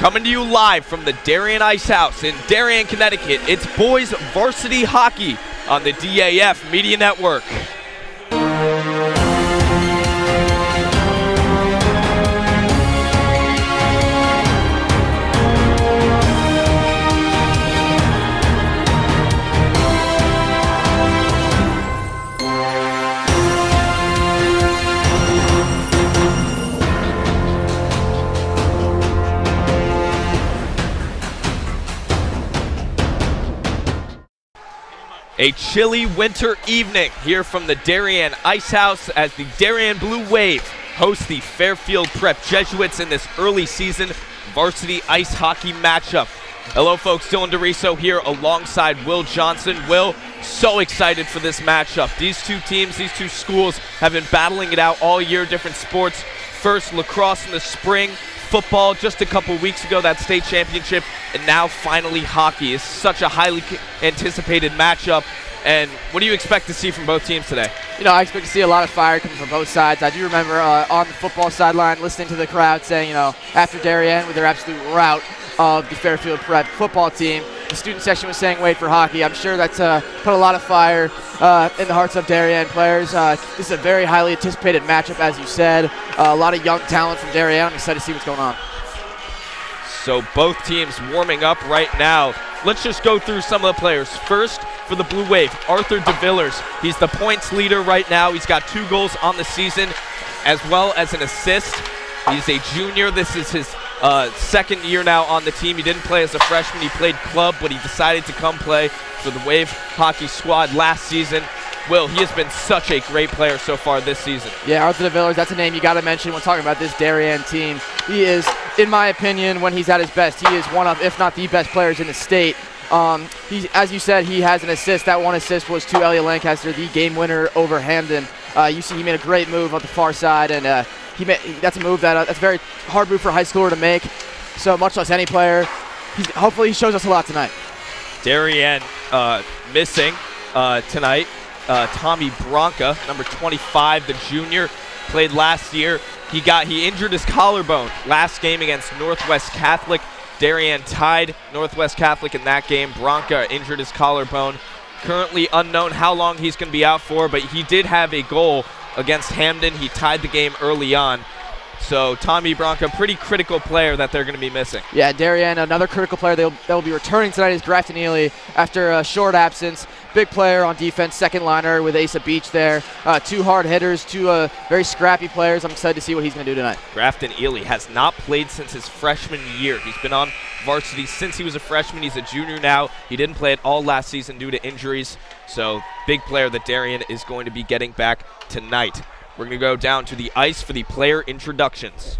Coming to you live from the Darien Ice House in Darien, Connecticut, it's boys varsity hockey on the DAF Media Network. A chilly winter evening here from the Darien Ice House as the Darien Blue Wave hosts the Fairfield Prep Jesuits in this early season varsity ice hockey matchup. Hello folks, Dylan DeRiso here alongside Will Johnson. Will, so excited for this matchup. These two teams, these two schools have been battling it out all year, different sports. First lacrosse in the spring, football just a couple weeks ago, that state championship, and now finally hockey. It's such a highly anticipated matchup. And what do you expect to see from both teams today? You know, I expect to see a lot of fire coming from both sides. I do remember on the football sideline listening to the crowd saying, you know, after Darien with their absolute rout of the Fairfield Prep football team, the student section was saying wait for hockey. I'm sure that's put a lot of fire in the hearts of Darien players. This is a very highly anticipated matchup, as you said. A lot of young talent from Darien. I'm excited to see what's going on. So both teams warming up right now. Let's just go through some of the players. First, for the Blue Wave, Arthur DeVillers. He's the points leader right now. He's got 2 goals on the season, as well as an assist. He's a junior. This is his second year now on the team. He didn't play as a freshman. He played club, but he decided to come play for the Wave hockey squad last season. Will, he has been such a great player so far this season. Yeah, Arthur DeVillers, that's a name you got to mention when talking about this Darien team. He is, in my opinion, when he's at his best, he is one of, if not the best players in the state. As you said, he has an assist. That one assist was to Elliot Lancaster, the game winner over Hamden. You see he made a great move on the far side, and that's a move that's a very hard move for a high schooler to make. So much less any player. Hopefully he shows us a lot tonight. Darien missing tonight. Tommy Bronca, number 25, the junior, played last year. He injured his collarbone last game against Northwest Catholic. Darien tied Northwest Catholic in that game. Bronca injured his collarbone. Currently unknown how long he's going to be out for, but he did have a goal against Hamden. He tied the game early on. So Tommy Bronca, pretty critical player that they're going to be missing. Yeah, Darien, another critical player that will be returning tonight is Grafton Ely after a short absence. Big player on defense, second liner with Asa Beach there. 2 hard hitters, 2 very scrappy players. I'm excited to see what he's going to do tonight. Grafton Ely has not played since his freshman year. He's been on varsity since he was a freshman. He's a junior now. He didn't play at all last season due to injuries. So big player that Darien is going to be getting back tonight. We're going to go down to the ice for the player introductions.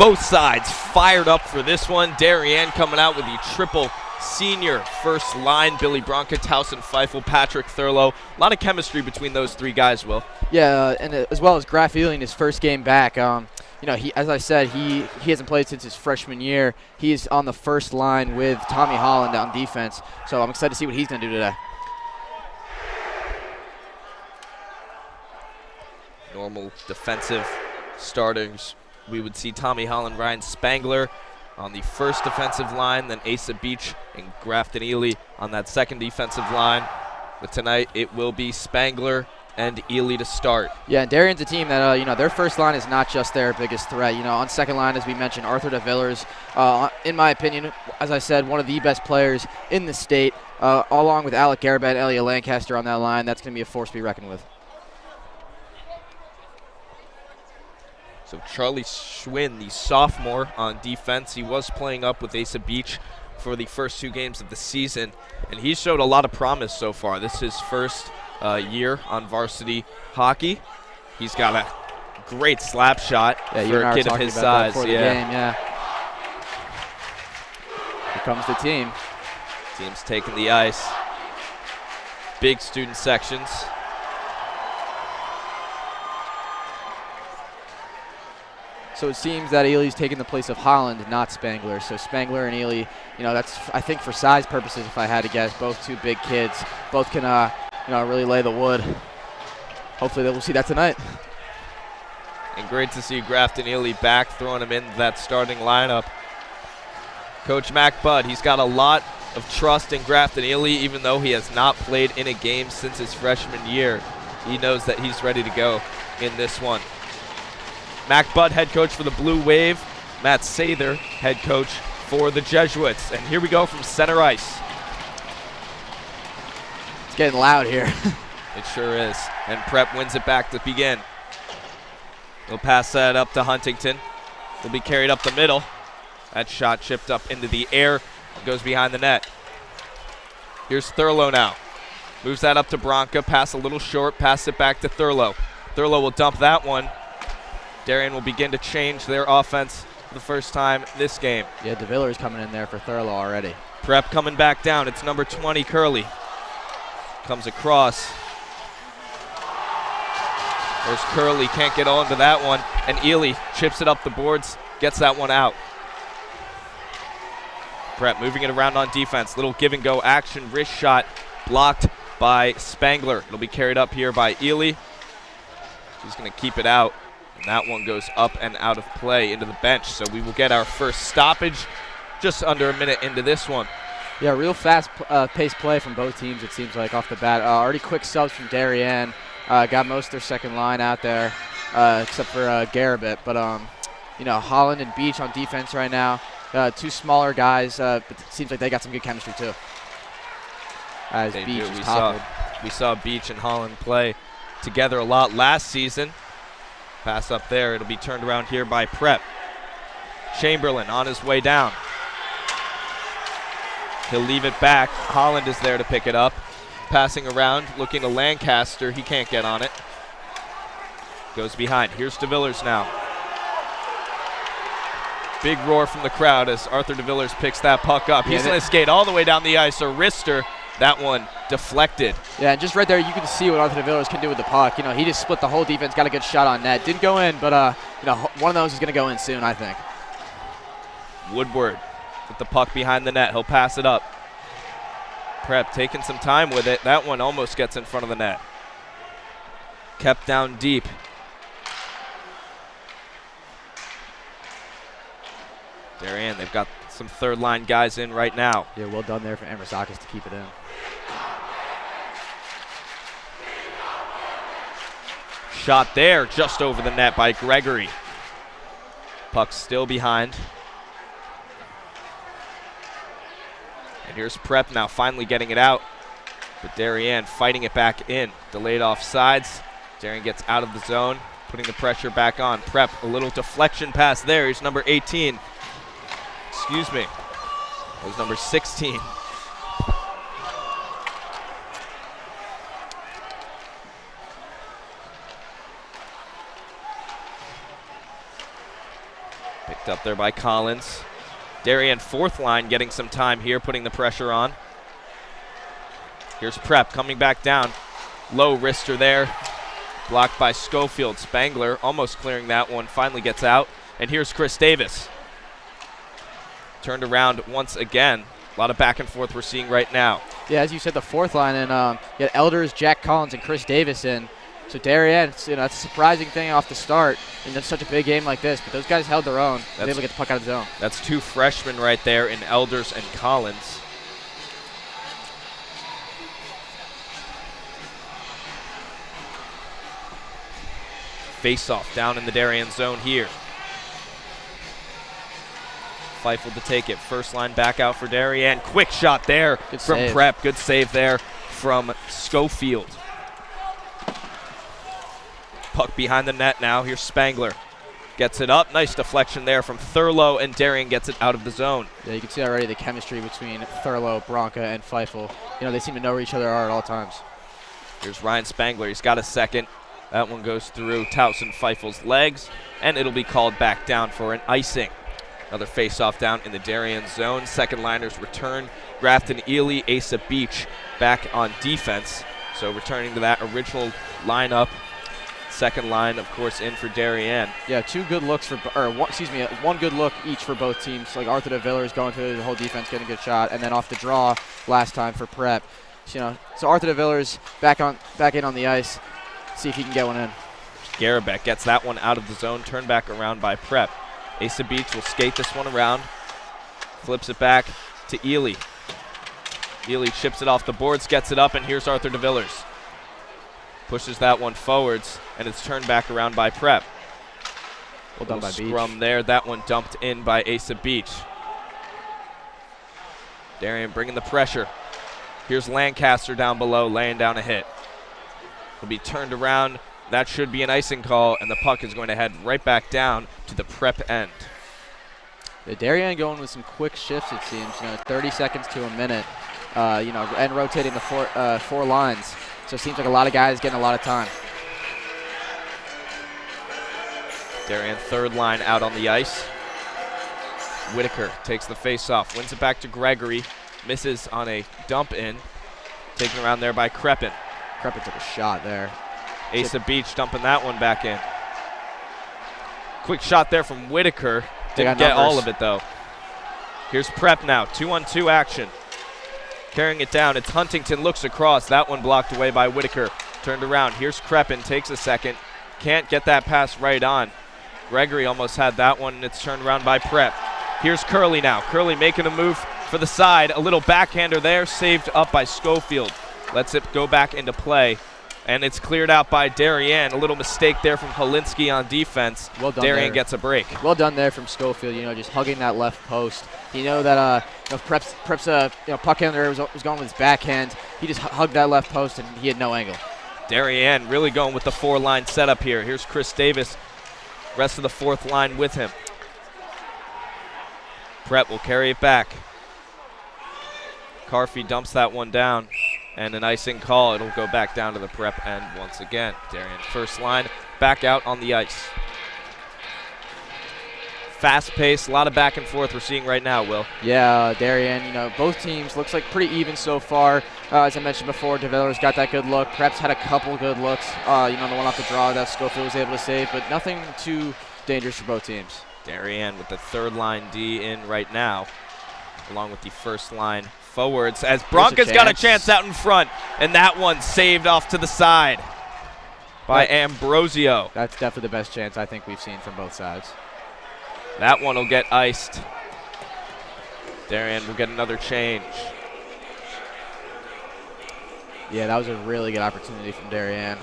Both sides fired up for this one. Darien coming out with the triple senior first line. Billy Bronca, Towson Feifel, Patrick Thurlow. A lot of chemistry between those three guys, Will. Yeah, and as well as Graf Ealing, his first game back. You know, as I said, he hasn't played since his freshman year. He's on the first line with Tommy Holland on defense. So I'm excited to see what he's going to do today. Normal defensive starters. We would see Tommy Holland, Ryan Spangler on the first defensive line, then Asa Beach and Grafton Ely on that second defensive line. But tonight it will be Spangler and Ely to start. Yeah, and Darien's a team that, you know, their first line is not just their biggest threat. You know, on second line, as we mentioned, Arthur DeVillers, in my opinion, as I said, one of the best players in the state, along with Alec Garabet and Elliot Lancaster on that line. That's going to be a force to be reckoned with. So Charlie Schwinn, the sophomore on defense, he was playing up with Asa Beach for the first 2 games of the season, and he showed a lot of promise so far. This is his first year on varsity hockey. He's got a great slap shot for a kid of his size. Yeah. Here comes the team. Team's taking the ice. Big student sections. So it seems that Ely's taking the place of Holland, not Spangler. So Spangler and Ely, you know, that's, I think, for size purposes, if I had to guess, both 2 big kids. Both can, you know, really lay the wood. Hopefully we'll see that tonight. And great to see Grafton Ely back, throwing him in that starting lineup. Coach Mac Budd, he's got a lot of trust in Grafton Ely, even though he has not played in a game since his freshman year. He knows that he's ready to go in this one. Mac Budd, head coach for the Blue Wave. Matt Sather, head coach for the Jesuits. And here we go from center ice. It's getting loud here. It sure is. And Prep wins it back to begin. He'll pass that up to Huntington. Will be carried up the middle. That shot chipped up into the air. Goes behind the net. Here's Thurlow now. Moves that up to Bronca. Pass a little short. Pass it back to Thurlow. Thurlow will dump that one. Darien will begin to change their offense for the first time this game. Yeah, DeVillers coming in there for Thurlow already. Prep coming back down. It's number 20, Curley. Comes across. There's Curley. Can't get on to that one. And Ely chips it up the boards. Gets that one out. Prep moving it around on defense. Little give and go action. Wrist shot blocked by Spangler. It'll be carried up here by Ely. He's going to keep it out. And that one goes up and out of play into the bench. So we will get our first stoppage just under a minute into this one. Yeah, real fast paced play from both teams, it seems like, off the bat. Already quick subs from Darien. Got most of their second line out there, except for Garabet. But, you know, Holland and Beach on defense right now. 2 smaller guys, but it seems like they got some good chemistry, too. As they Beach do. is toppled. We saw Beach and Holland play together a lot last season. Pass up there. It'll be turned around here by Prep. Chamberlain on his way down. He'll leave it back. Holland is there to pick it up. Passing around, looking to Lancaster. He can't get on it. Goes behind. Here's DeVillers now. Big roar from the crowd as Arthur DeVillers picks that puck up. He's going to skate all the way down the ice. A wrister. That one deflected. Yeah, and just right there, you can see what Arthur DeVillers can do with the puck. You know, he just split the whole defense, got a good shot on net. Didn't go in, but, you know, one of those is going to go in soon, I think. Woodward with the puck behind the net. He'll pass it up. Prep taking some time with it. That one almost gets in front of the net. Kept down deep. Darien, they've got some third-line guys in right now. Yeah, well done there for Ambrosakis to keep it in. Shot there just over the net by Gregory. Puck still behind. And here's Prep now finally getting it out. But Darien fighting it back in. Delayed offsides. Darien gets out of the zone, putting the pressure back on. Prep, a little deflection pass there. Here's number 18. Excuse me. That was number 16. Picked up there by Collins. Darien, fourth line, getting some time here, putting the pressure on. Here's Prep coming back down. Low wrister there. Blocked by Schofield. Spangler almost clearing that one. Finally gets out. And here's Chris Davis. Turned around once again. A lot of back and forth we're seeing right now. Yeah, as you said, the fourth line, and you had Elders, Jack Collins, and Chris Davis in. So Darien, that's a surprising thing off the start in such a big game like this. But those guys held their own. They were able to get the puck out of the zone. That's two freshmen right there in Elders and Collins. Face-off down in the Darien zone here. Feifel to take it. First line back out for Darien. Quick shot there from Prep. Good save there from Schofield. Puck behind the net now. Here's Spangler. Gets it up. Nice deflection there from Thurlow, and Darien gets it out of the zone. Yeah, you can see already the chemistry between Thurlow, Bronca, and Feifel. You know, they seem to know where each other are at all times. Here's Ryan Spangler. He's got a second. That one goes through Towson Feifel's legs, and it'll be called back down for an icing. Another face-off down in the Darien zone. Second liners return. Grafton Ely, Asa Beach back on defense. So returning to that original lineup. Second line, of course, in for Darien. Yeah, two good looks for, one good look each for both teams. Like Arthur DeVillers going through the whole defense, getting a good shot, and then off the draw last time for Prep. So Arthur DeVillers back in on the ice. See if he can get one in. Garabek gets that one out of the zone, turned back around by Prep. Asa Beach will skate this one around, flips it back to Ely. Ely chips it off the boards, gets it up, and here's Arthur DeVillers. Pushes that one forwards, and it's turned back around by Prep. Well done by Beach. Scrum there, that one dumped in by Asa Beach. Darien bringing the pressure. Here's Lancaster down below, laying down a hit. Will be turned around. That should be an icing call, and the puck is going to head right back down to the Prep end. The Darien going with some quick shifts, it seems. 30 seconds to a minute. And rotating the four lines. So it seems like a lot of guys getting a lot of time. Darien third line out on the ice. Whitaker takes the face-off, wins it back to Gregory, misses on a dump in. Taken around there by Crepin. Crepin took a shot there. Asa Beach dumping that one back in. Quick shot there from Whitaker. Didn't get all of it, though. Here's Prep now. 2-on-2 action. Carrying it down. It's Huntington. Looks across. That one blocked away by Whitaker. Turned around. Here's Crepin. Takes a second. Can't get that pass right on. Gregory almost had that one, and it's turned around by Prep. Here's Curley now. Curley making a move for the side. A little backhander there. Saved up by Schofield. Lets it go back into play. And it's cleared out by Darien. A little mistake there from Holinsky on defense. Well done. Darien gets a break. Well done there from Schofield. Just hugging that left post. That Prep's puck handler was going with his backhand. He just hugged that left post and he had no angle. Darien really going with the four-line setup here. Here's Chris Davis. Rest of the fourth line with him. Prep will carry it back. Carfey dumps that one down. And an icing call. It'll go back down to the Prep end once again. Darien first line back out on the ice. Fast pace, a lot of back and forth we're seeing right now, Will. Yeah, Darien, both teams looks like pretty even so far. As I mentioned before, DeViller's got that good look. Prep's had a couple good looks. The one off the draw that Schofield was able to save, but nothing too dangerous for both teams. Darien with the third line D in right now, along with the first line forwards, as Bronca's got a chance out in front, and that one saved off to the side by Ambrosio. That's definitely the best chance I think we've seen from both sides. That one will get iced. Darien will get another change. Yeah, that was a really good opportunity from Darien.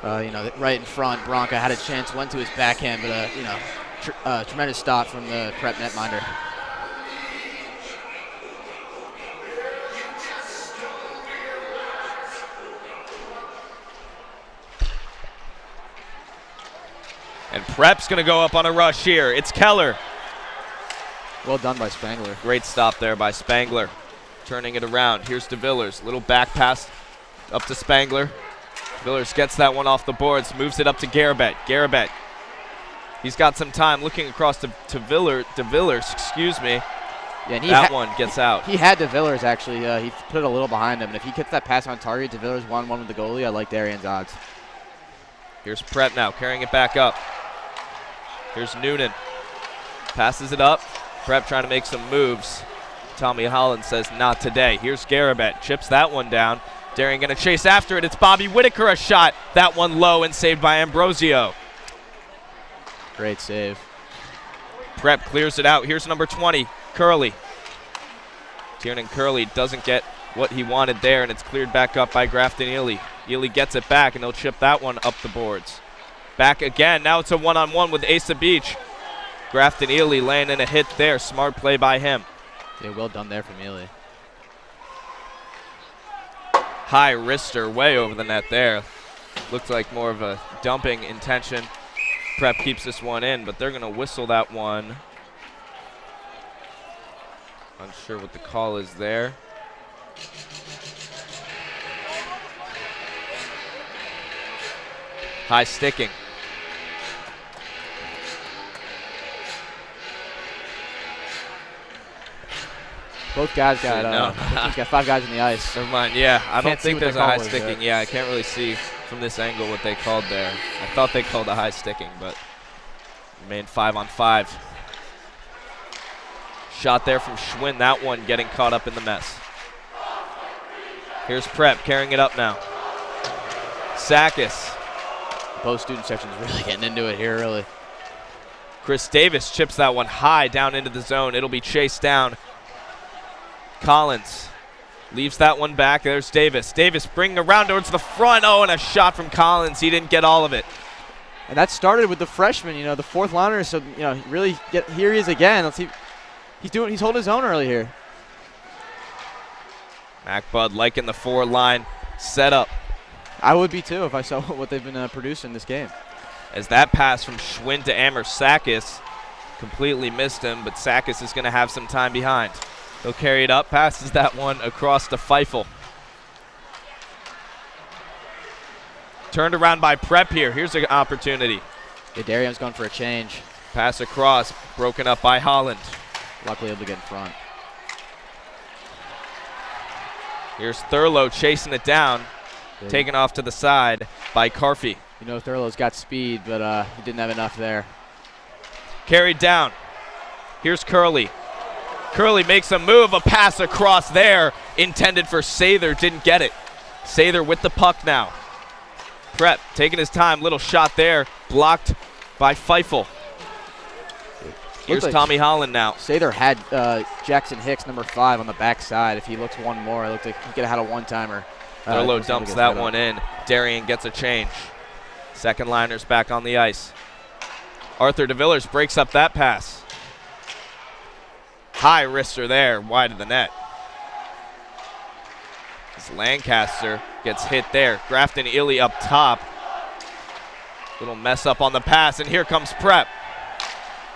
Right in front, Bronca had a chance, went to his backhand, but tremendous stop from the Prep netminder. And Prep's going to go up on a rush here. It's Keller. Well done by Spangler. Great stop there by Spangler. Turning it around. Here's DeVillers. Little back pass up to Spangler. DeVillers gets that one off the boards. Moves it up to Garabet. Garabet He's got some time looking across to DeVillers, excuse me. Yeah, and that one gets out. He had DeVillers, actually. He put it a little behind him. And if he gets that pass on target, DeVillers 1-1 with the goalie, I like Darien's odds. Here's Prep now, carrying it back up. Here's Noonan. Passes it up. Prep trying to make some moves. Tommy Holland says not today. Here's Garabet. Chips that one down. Darien going to chase after it. It's Bobby Whitaker, a shot. That one low and saved by Ambrosio. Great save. Prep clears it out. Here's number 20, Curley. Tiernan Curley doesn't get what he wanted there, and it's cleared back up by Grafton Ely. Ely gets it back, and he'll chip that one up the boards. Back again. Now it's a one-on-one with Asa Beach. Grafton Ely laying in a hit there. Smart play by him. Yeah, well done there from Ely. High wrister way over the net there. Looks like more of a dumping intention. Prep keeps this one in, but they're going to whistle that one. Unsure what the call is there. High sticking. Both guys got, he's got 5 guys in the ice. Never mind, yeah. I don't think there's a high sticking. There. Yeah, I can't really see from this angle what they called there. I thought they called a high sticking, but remained 5-on-5. Shot there from Schwinn, that one getting caught up in the mess. Here's Prep carrying it up now. Sakis. Both student sections really getting into it here, really. Chris Davis chips that one high down into the zone. It'll be chased down. Collins leaves that one back. There's Davis. Davis bringing around towards the front. Oh, and a shot from Collins. He didn't get all of it. And that started with the freshman, the fourth liner. So, really here he is again. Let's see. He's holding his own early here. Mac Bud liking the 4-line setup. I would be too if I saw what they've been producing this game. As that pass from Schwinn to Amher Sakis completely missed him, but Sakis is going to have some time behind. He'll carry it up, passes that one across to Feifel. Turned around by Prep here. Here's an opportunity. Yeah, Darien's going for a change. Pass across, broken up by Holland. Luckily able to get in front. Here's Thurlow chasing it down, taken off to the side by Carfey. Thurlow's got speed, but he didn't have enough there. Carried down. Here's Curley. Curley makes a move, a pass across there, intended for Sather, didn't get it. Sather with the puck now. Prep taking his time, little shot there, blocked by Feifel. Here's like Tommy Holland now. Sather had Jackson Hicks, number 5, on the backside. If he looks one more, it looked like he could have had a one-timer. Thurlow dumps that one in. Darien gets a change. Second liner's back on the ice. Arthur DeVillers breaks up that pass. High wrister there, wide of the net. As Lancaster gets hit there. Grafton Ely up top. Little mess up on the pass, and here comes Prep.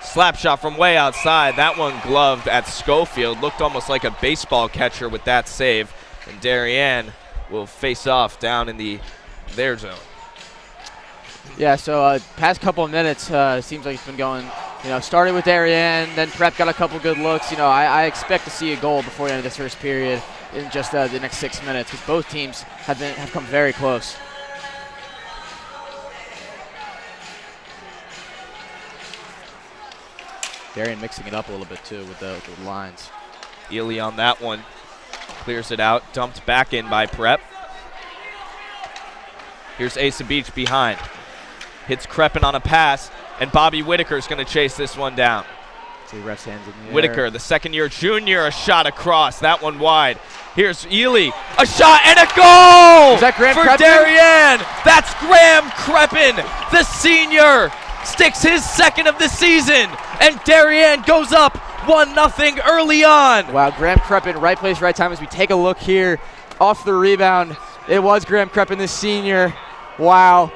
Slap shot from way outside. That one gloved at Schofield. Looked almost like a baseball catcher with that save. And Darien will face off down in their zone. Yeah, so past couple of minutes, seems like it's been going, started with Darien, then Prep got a couple good looks. I expect to see a goal before the end of this first period in just the next 6 minutes, because both teams have come very close. Darien mixing it up a little bit too with the lines. Ely on that one, clears it out, dumped back in by Prep. Here's Asa Beach behind. Hits Crepin on a pass, and Bobby Whitaker's going to chase this one down. See ref's hands in the Whitaker, air. the second-year junior, a shot across. That one wide. Here's Ely. A shot and a goal Is that Graham for Crepin? Darien. That's Graham Crepin, the senior. Sticks his second of the season, and Darien goes up 1-0 early on. Wow, Graham Crepin, right place, right time. As we take a look here off the rebound, it was Graham Crepin, the senior. Wow.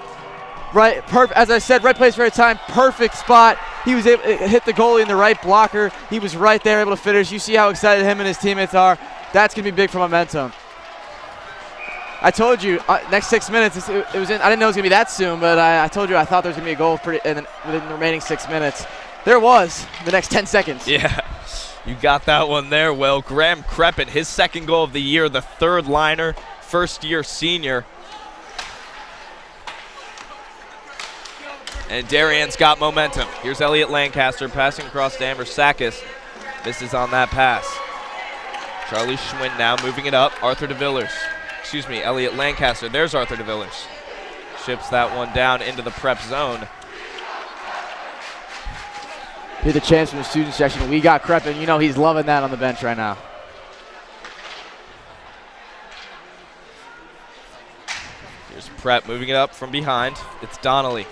Right, as I said, right place, right time, perfect spot. He was able to hit the goalie in the right blocker. He was right there, able to finish. You see how excited him and his teammates are. That's going to be big for momentum. I told you next 6 minutes. It was. I didn't know it was gonna be that soon, but I told you I thought there was gonna be a goal within the remaining 6 minutes. There was the next 10 seconds. Yeah, you got that one there. Well, Graham Crepin, his second goal of the year, the third liner, first-year senior. And Darien's got momentum. Here's Elliot Lancaster passing across to Amber Sakis. Misses on that pass. Charlie Schwinn now moving it up. Arthur DeVillers. Excuse me, Elliot Lancaster. There's Arthur DeVillers. Ships that one down into the prep zone. Here's the chance from the student section. We got Crepin. You know he's loving that on the bench right now. Here's Prep moving it up from behind. It's Donnelly.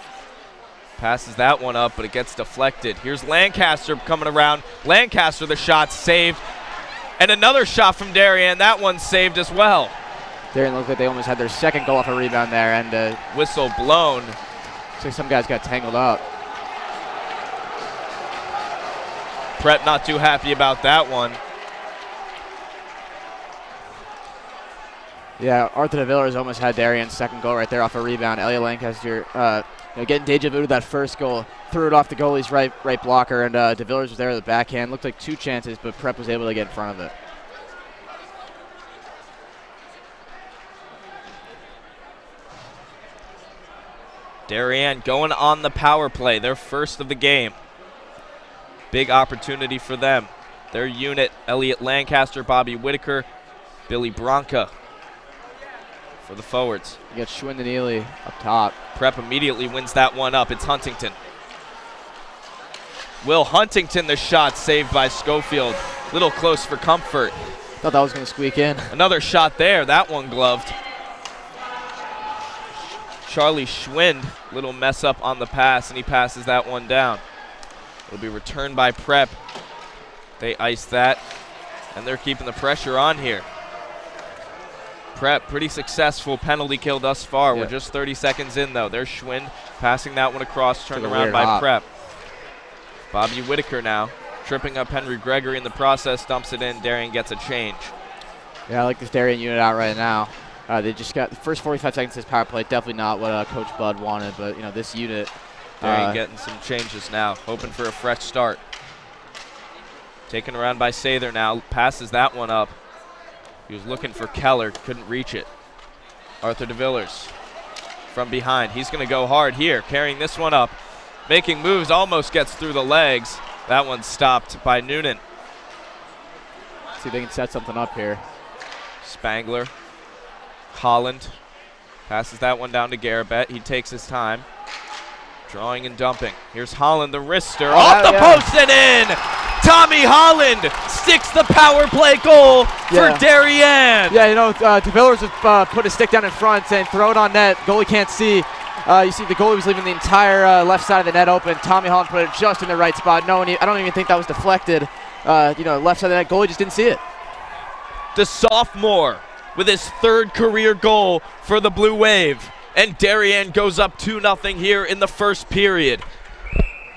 Passes that one up, but it gets deflected. Here's Lancaster coming around. Lancaster, the shot saved. And another shot from Darien. That one saved as well. Darien looked like they almost had their second goal off a rebound there. And whistle blown. Looks like some guys got tangled up. Prep not too happy about that one. Yeah, Arthur DeVillers almost had Darien's second goal right there off a rebound. Elliot Lancaster getting deja vu to that first goal. Threw it off the goalie's right blocker, and DeVillers was there with the backhand. Looked like two chances, but Prep was able to get in front of it. Darien going on the power play, their first of the game. Big opportunity for them. Their unit, Elliot Lancaster, Bobby Whitaker, Billy Bronca for the forwards. You got Schwinn and Ely up top. Prep immediately wins that one up. It's Huntington. Will Huntington, the shot saved by Schofield. Little close for comfort. Thought that was going to squeak in. Another shot there. That one gloved. Charlie Schwinn, little mess up on the pass, and he passes that one down. It'll be returned by Prep. They ice that, and they're keeping the pressure on here. Prep, pretty successful penalty kill thus far. Yeah. We're just 30 seconds in, though. There's Schwinn passing that one across, turned Took a around weird by hop. Prep. Bobby Whitaker now, tripping up Henry Gregory in the process, dumps it in. Darien gets a change. Yeah, I like this Darien unit out right now. They just got the first 45 seconds of this power play. Definitely not what Coach Bud wanted, but this unit. Darien getting some changes now, hoping for a fresh start. Taken around by Sather now, passes that one up. He was looking for Keller, couldn't reach it. Arthur DeVillers from behind. He's going to go hard here, carrying this one up. Making moves, almost gets through the legs. That one's stopped by Noonan. See if they can set something up here. Spangler. Holland passes that one down to Garabet. He takes his time. Drawing and dumping. Here's Holland, the wrister. Off the post and in! Tommy Holland sticks the power play goal for Darien. Yeah, DeVillers has put his stick down in front saying throw it on net. Goalie can't see. You see the goalie was leaving the entire left side of the net open. Tommy Holland put it just in the right spot. I don't even think that was deflected. Left side of the net, goalie just didn't see it. The sophomore with his third career goal for the Blue Wave. And Darien goes up 2-0 here in the first period.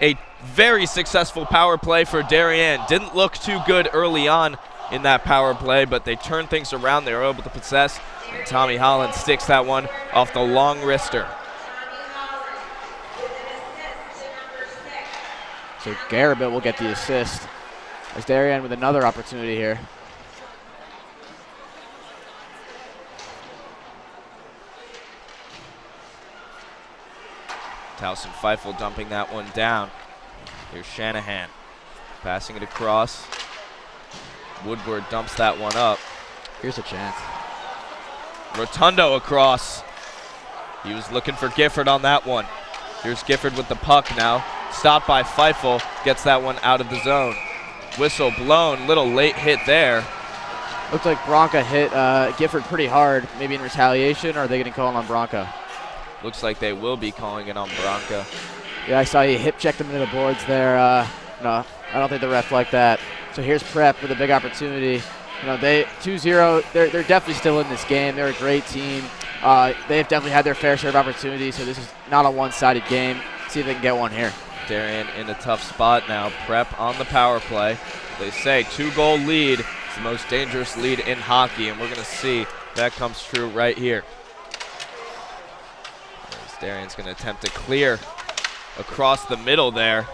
A very successful power play for Darien. Didn't look too good early on in that power play, but they turned things around. They were able to possess. And Tommy Holland sticks that one off the long wrister. So Garabet will get the assist. As Darien with another opportunity here. Towson Feifel dumping that one down. Here's Shanahan passing it across. Woodward dumps that one up. Here's a chance. Rotundo across. He was looking for Gifford on that one. Here's Gifford with the puck now. Stopped by Feifel. Gets that one out of the zone. Whistle blown. Little late hit there. Looks like Bronca hit Gifford pretty hard. Maybe in retaliation, or are they going to call him on Bronca? Looks like they will be calling it on Bronca. Yeah, I saw he hip checked him into the boards there. No, I don't think the ref liked that. So here's Prep with a big opportunity. They 2-0. They're definitely still in this game. They're a great team. They've definitely had their fair share of opportunities, so this is not a one-sided game. See if they can get one here. Darien in a tough spot now. Prep on the power play. They say 2-goal lead is the most dangerous lead in hockey, and we're going to see That comes true right here. Darien's going to attempt to clear across the middle there.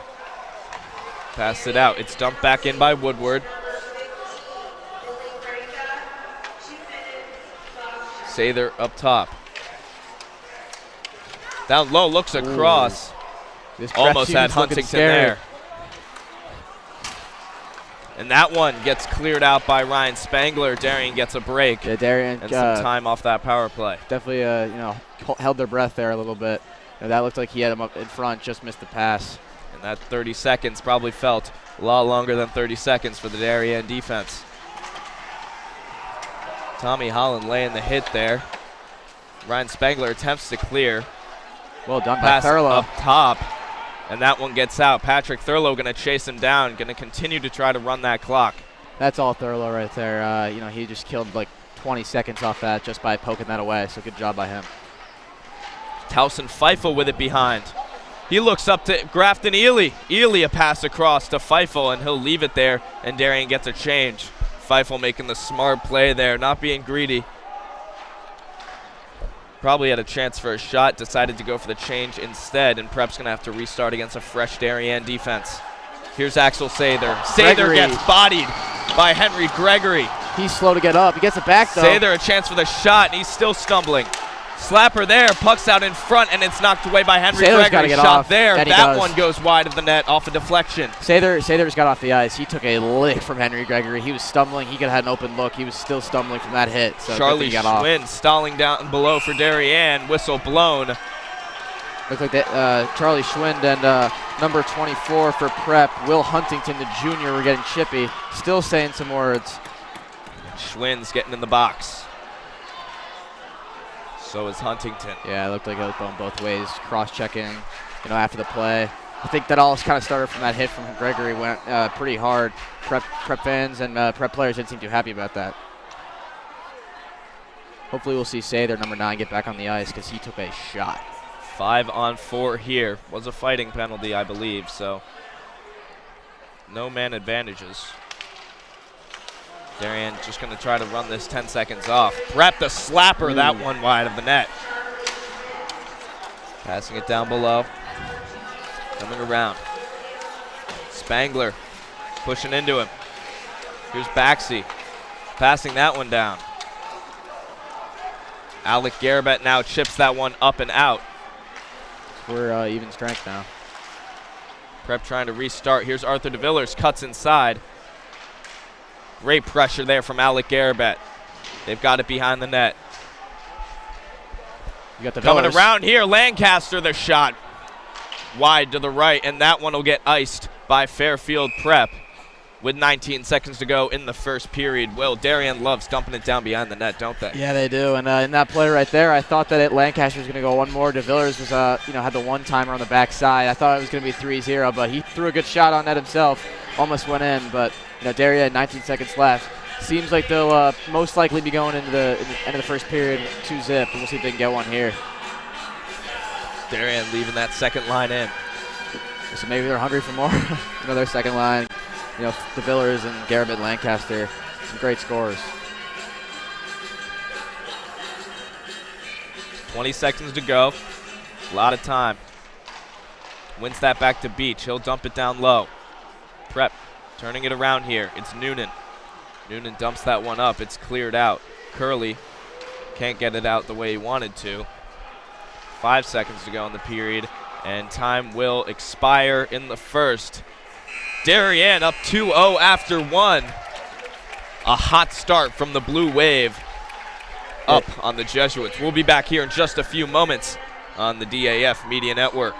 Pass it out. It's dumped back in by Woodward. Sather up top. Down low, looks across. Almost had Huntington there. And that one gets cleared out by Ryan Spangler. Darien gets a break. Yeah, Darien and some time off that power play. Definitely, held their breath there a little bit. That looked like he had him up in front, just missed the pass. And that 30 seconds probably felt a lot longer than 30 seconds for the Darien defense. Tommy Holland laying the hit there. Ryan Spangler attempts to clear. Well done Pass by Thurlow. Up top. And that one gets out. Patrick Thurlow going to chase him down, going to continue to try to run that clock. That's all Thurlow right there. He just killed like 20 seconds off that just by poking that away, so good job by him. Towson Feifel with it behind. He looks up to Grafton Ely. Ely a pass across to Feifel, and he'll leave it there, and Darien gets a change. Feifel making the smart play there, not being greedy. Probably had a chance for a shot, decided to go for the change instead, and Prep's going to have to restart against a fresh Darien defense. Here's Axel Sather. Sather gets bodied by Henry Gregory. He's slow to get up. He gets it back, though. Sather a chance for the shot, and he's still stumbling. Slapper there, puck's out in front, and it's knocked away by Henry Gregory. Get shot off. there. That one goes wide of the net off a deflection. Sather's got off the ice. He took a lick from Henry Gregory. He was stumbling. He could have had an open look. He was still stumbling from that hit. So Charlie Schwinn stalling down below for Darien. Whistle blown. Looked like that, Charlie Schwind and number 24 for Prep, Will Huntington, the junior, were getting chippy. Still saying some words. Schwinn's getting in the box. So is Huntington. Yeah, it looked like it was going both ways, cross-checking, after the play. I think that all kind of started from that hit from Gregory, went pretty hard. Prep fans and Prep players didn't seem too happy about that. Hopefully we'll see Sather, number 9, get back on the ice because he took a shot. 5-on-4 here. Was a fighting penalty, I believe, so no man advantages. Darien just going to try to run this 10 seconds off. Prep the slapper, that one wide of the net. Passing it down below. Coming around. Spangler pushing into him. Here's Baxi. Passing that one down. Alec Garabet now chips that one up and out. We're even strength now. Prep trying to restart. Here's Arthur DeVillers, cuts inside. Great pressure there from Alec Garabet. They've got it behind the net. You got the coming around here, Lancaster, the shot wide to the right, and that one will get iced by Fairfield Prep with 19 seconds to go in the first period. Well, Darien loves dumping it down behind the net, don't they? Yeah, they do. And in that play right there, I thought that Lancaster was going to go one more. DeVillers was, had the one-timer on the backside. I thought it was going to be 3-0, but he threw a good shot on net himself. Almost went in, but Darien had 19 seconds left. Seems like they'll most likely be going into the end of the first period 2-zip. We'll see if they can get one here. Darien leaving that second line in. So maybe they're hungry for more. Another second line. DeVillers and Garabet, Lancaster, some great scores. 20 seconds to go. A lot of time. Wins that back to Beach. He'll dump it down low. Prep turning it around here. It's Noonan. Noonan dumps that one up. It's cleared out. Curley can't get it out the way he wanted to. 5 seconds to go in the period, and time will expire in the first. Darien up 2-0 after one. A hot start from the Blue Wave up on the Jesuits. We'll be back here in just a few moments on the DAF Media Network.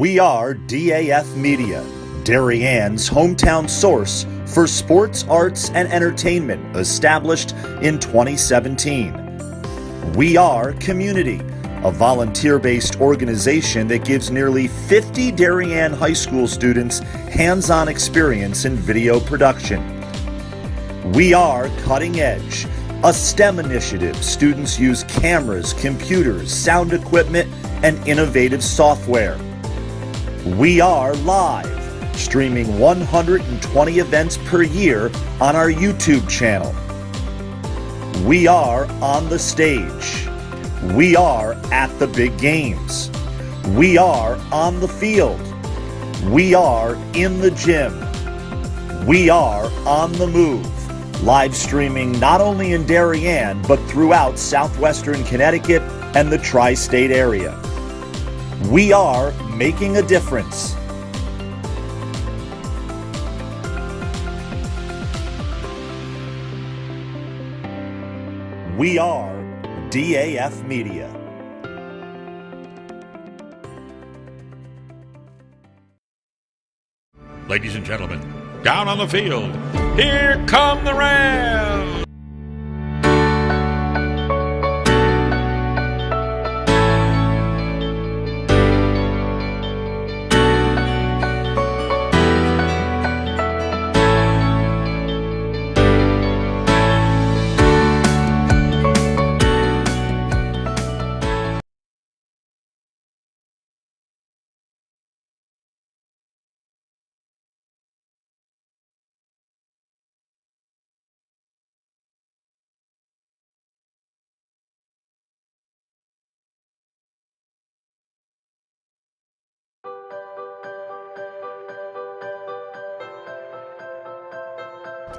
We are DAF Media, Darien's hometown source for sports, arts, and entertainment, established in 2017. We Are Community, a volunteer-based organization that gives nearly 50 Darien high school students hands-on experience in video production. We Are Cutting Edge, a STEM initiative. Students use cameras, computers, sound equipment, and innovative software. We Are Live, streaming 120 events per year on our YouTube channel. We Are On the Stage. We Are At the Big Games. We Are On the Field. We Are In the Gym. We Are On the Move. Live streaming not only in Darien, but throughout southwestern Connecticut and the tri-state area. We are making a difference. We are DAF Media. Ladies and gentlemen, down on the field, here come the Rams!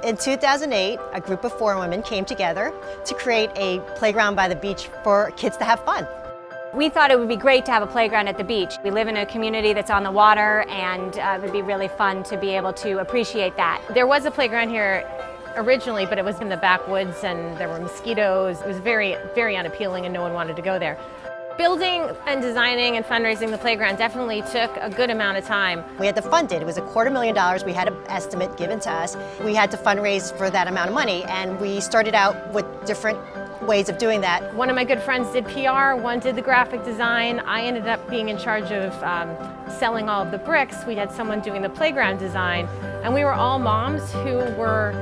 In 2008, a group of 4 women came together to create a playground by the beach for kids to have fun. We thought it would be great to have a playground at the beach. We live in a community that's on the water, and it would be really fun to be able to appreciate that. There was a playground here originally, but it was in the backwoods and there were mosquitoes. It was very, very unappealing and no one wanted to go there. Building and designing and fundraising the playground definitely took a good amount of time. We had to fund it. It was $250,000. We had an estimate given to us. We had to fundraise for that amount of money, and we started out with different ways of doing that. One of my good friends did PR, one did the graphic design. I ended up being in charge of selling all of the bricks. We had someone doing the playground design, and we were all moms who were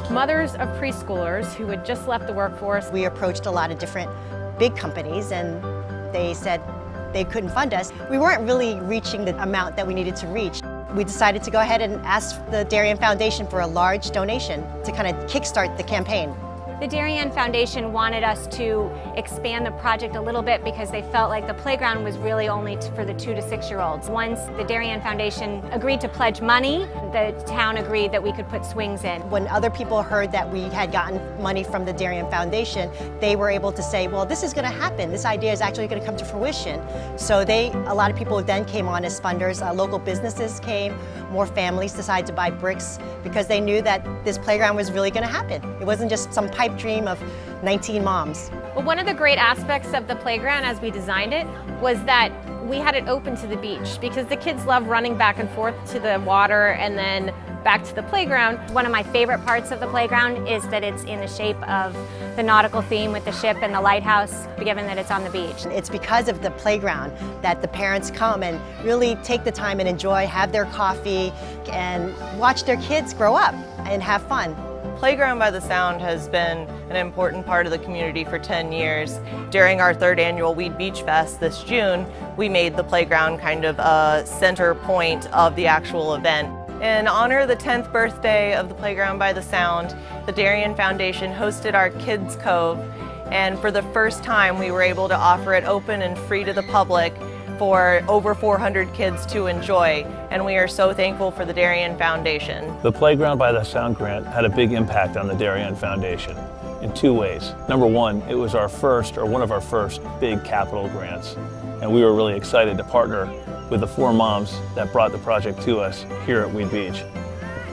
mothers of preschoolers who had just left the workforce. We approached a lot of different big companies, and they said they couldn't fund us. We weren't really reaching the amount that we needed to reach. We decided to go ahead and ask the Darien Foundation for a large donation to kind of kickstart the campaign. The Darien Foundation wanted us to expand the project a little bit because they felt like the playground was really only for the 2 to 6-year-olds. Once the Darien Foundation agreed to pledge money, the town agreed that we could put swings in. When other people heard that we had gotten money from the Darien Foundation, they were able to say, well, this is going to happen. This idea is actually going to come to fruition. So a lot of people then came on as funders. Local businesses came. More families decided to buy bricks because they knew that this playground was really going to happen. It wasn't just some pipe dream of 19 moms. Well, one of the great aspects of the playground as we designed it was that we had it open to the beach because the kids love running back and forth to the water and then back to the playground. One of my favorite parts of the playground is that it's in the shape of the nautical theme with the ship and the lighthouse, given that it's on the beach. It's because of the playground that the parents come and really take the time and enjoy, have their coffee, and watch their kids grow up and have fun. Playground by the Sound has been an important part of the community for 10 years. During our 3rd annual Weed Beach Fest this June, we made the playground kind of a center point of the actual event. In honor of the 10th birthday of the Playground by the Sound, the Darien Foundation hosted our Kids Cove, and for the first time we were able to offer it open and free to the public for over 400 kids to enjoy, and we are so thankful for the Darien Foundation. The Playground by the Sound grant had a big impact on the Darien Foundation in 2 ways. Number one, it was one of our first big capital grants, and we were really excited to partner with the 4 moms that brought the project to us here at Weed Beach.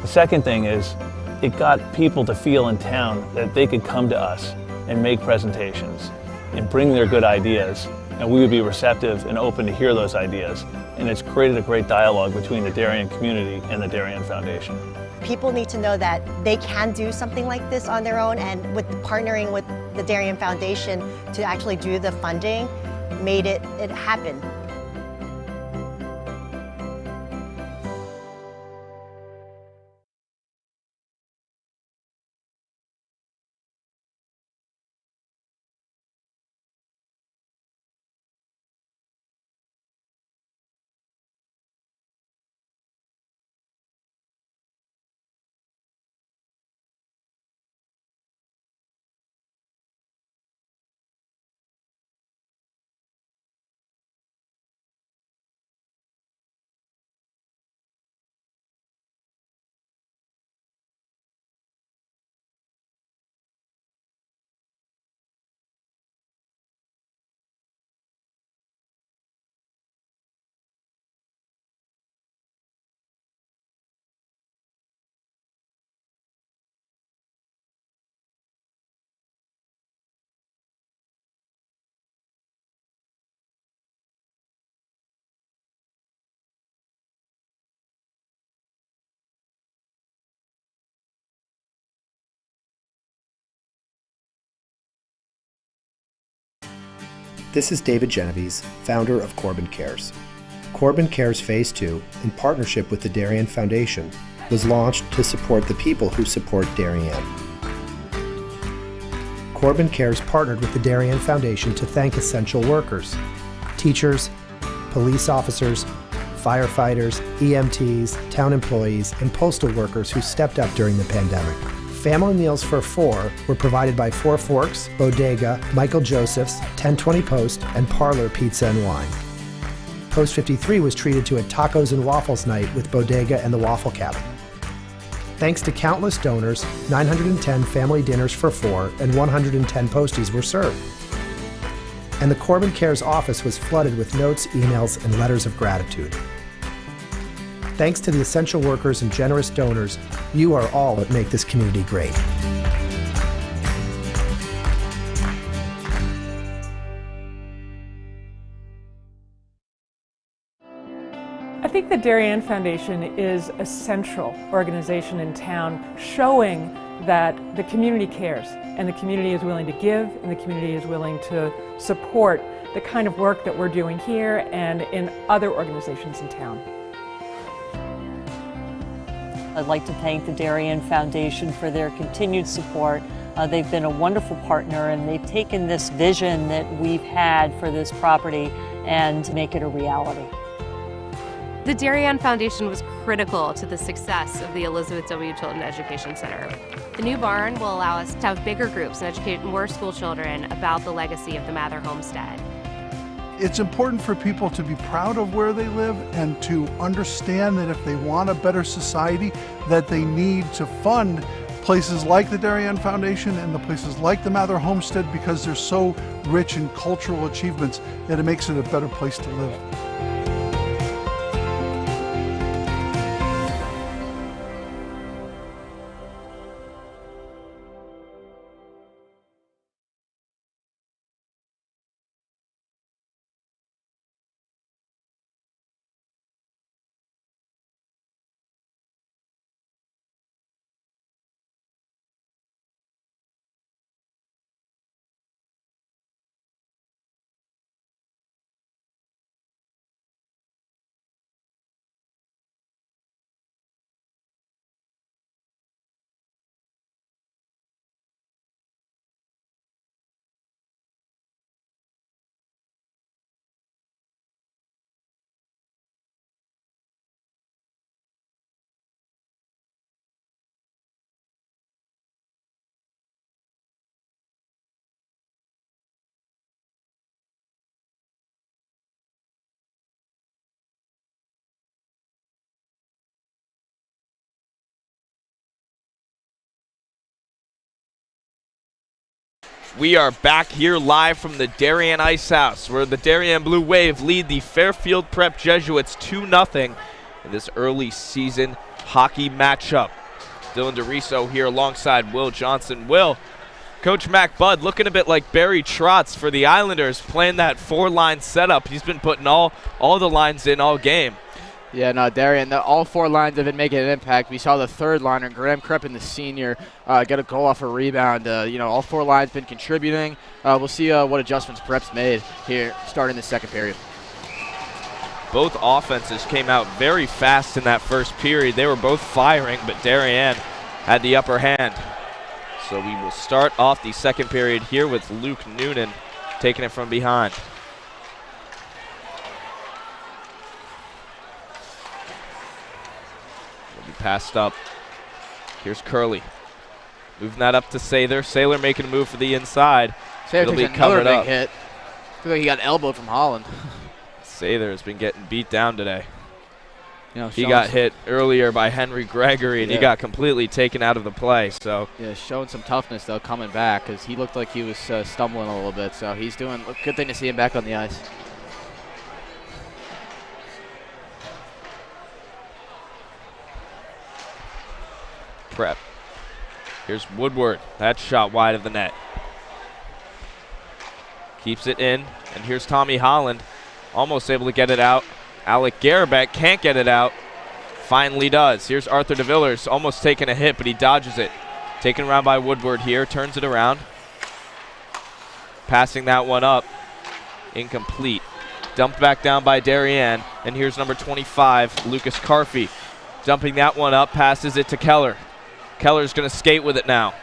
The second thing is it got people to feel in town that they could come to us and make presentations and bring their good ideas and we would be receptive and open to hear those ideas. And it's created a great dialogue between the Darien community and the Darien Foundation. People need to know that they can do something like this on their own, and with partnering with the Darien Foundation to actually do the funding made it happen. This is David Genovese, founder of Corbin Cares. Corbin Cares Phase 2, in partnership with the Darien Foundation, was launched to support the people who support Darien. Corbin Cares partnered with the Darien Foundation to thank essential workers, teachers, police officers, firefighters, EMTs, town employees, and postal workers who stepped up during the pandemic. Family meals for 4 were provided by 4 Forks, Bodega, Michael Joseph's, 1020 Post, and Parlor Pizza and Wine. Post 53 was treated to a tacos and waffles night with Bodega and the Waffle Cabin. Thanks to countless donors, 910 family dinners for 4 and 110 posties were served. And the Corbin Cares office was flooded with notes, emails, and letters of gratitude. Thanks to the essential workers and generous donors, you are all that make this community great. I think the Darien Foundation is a central organization in town, showing that the community cares, and the community is willing to give, and the community is willing to support the kind of work that we're doing here and in other organizations in town. I'd like to thank the Darien Foundation for their continued support. They've been a wonderful partner, and they've taken this vision that we've had for this property and make it a reality. The Darien Foundation was critical to the success of the Elizabeth W. Tilton Education Center. The new barn will allow us to have bigger groups and educate more school children about the legacy of the Mather homestead. It's important for people to be proud of where they live and to understand that if they want a better society, that they need to fund places like the Darien Foundation and the places like the Mather Homestead, because they're so rich in cultural achievements that it makes it a better place to live. We are back here live from the Darien Ice House, where the Darien Blue Wave lead the Fairfield Prep Jesuits 2-0 in this early season hockey matchup. Dylan DeRiso here alongside Will Johnson. Will, Coach Mac Budd looking a bit like Barry Trotz for the Islanders, playing that 4-line setup. He's been putting all the lines in all game. Yeah, no, Darien, all 4 lines have been making an impact. We saw the 3rd liner, Graham Creppen, the senior, get a goal off a rebound. All 4 lines been contributing. We'll see what adjustments Prep's made here starting the 2nd period. Both offenses came out very fast in that first period. They were both firing, but Darien had the upper hand. So we will start off the 2nd period here with Luke Noonan taking it from behind. Passed up. Here's Curley. Moving that up to Sather. Saylor making a move for the inside. It'll be covered up. Hit. I feel like he got elbowed from Holland. Sather has been getting beat down today. He got hit earlier by Henry Gregory, and he got completely taken out of the play. So yeah, showing some toughness though, coming back, because he looked like he was stumbling a little bit. So he's doing a good thing to see him back on the ice. Prep. Here's Woodward. That shot wide of the net. Keeps it in, and here's Tommy Holland, almost able to get it out. Alec Garabek can't get it out. Finally does. Here's Arthur DeVillers, almost taking a hit, but he dodges it. Taken around by Woodward here, turns it around. Passing that one up. Incomplete. Dumped back down by Darien, and here's number 25, Lucas Carfey. Dumping that one up, passes it to Keller. Keller's going to skate with it now.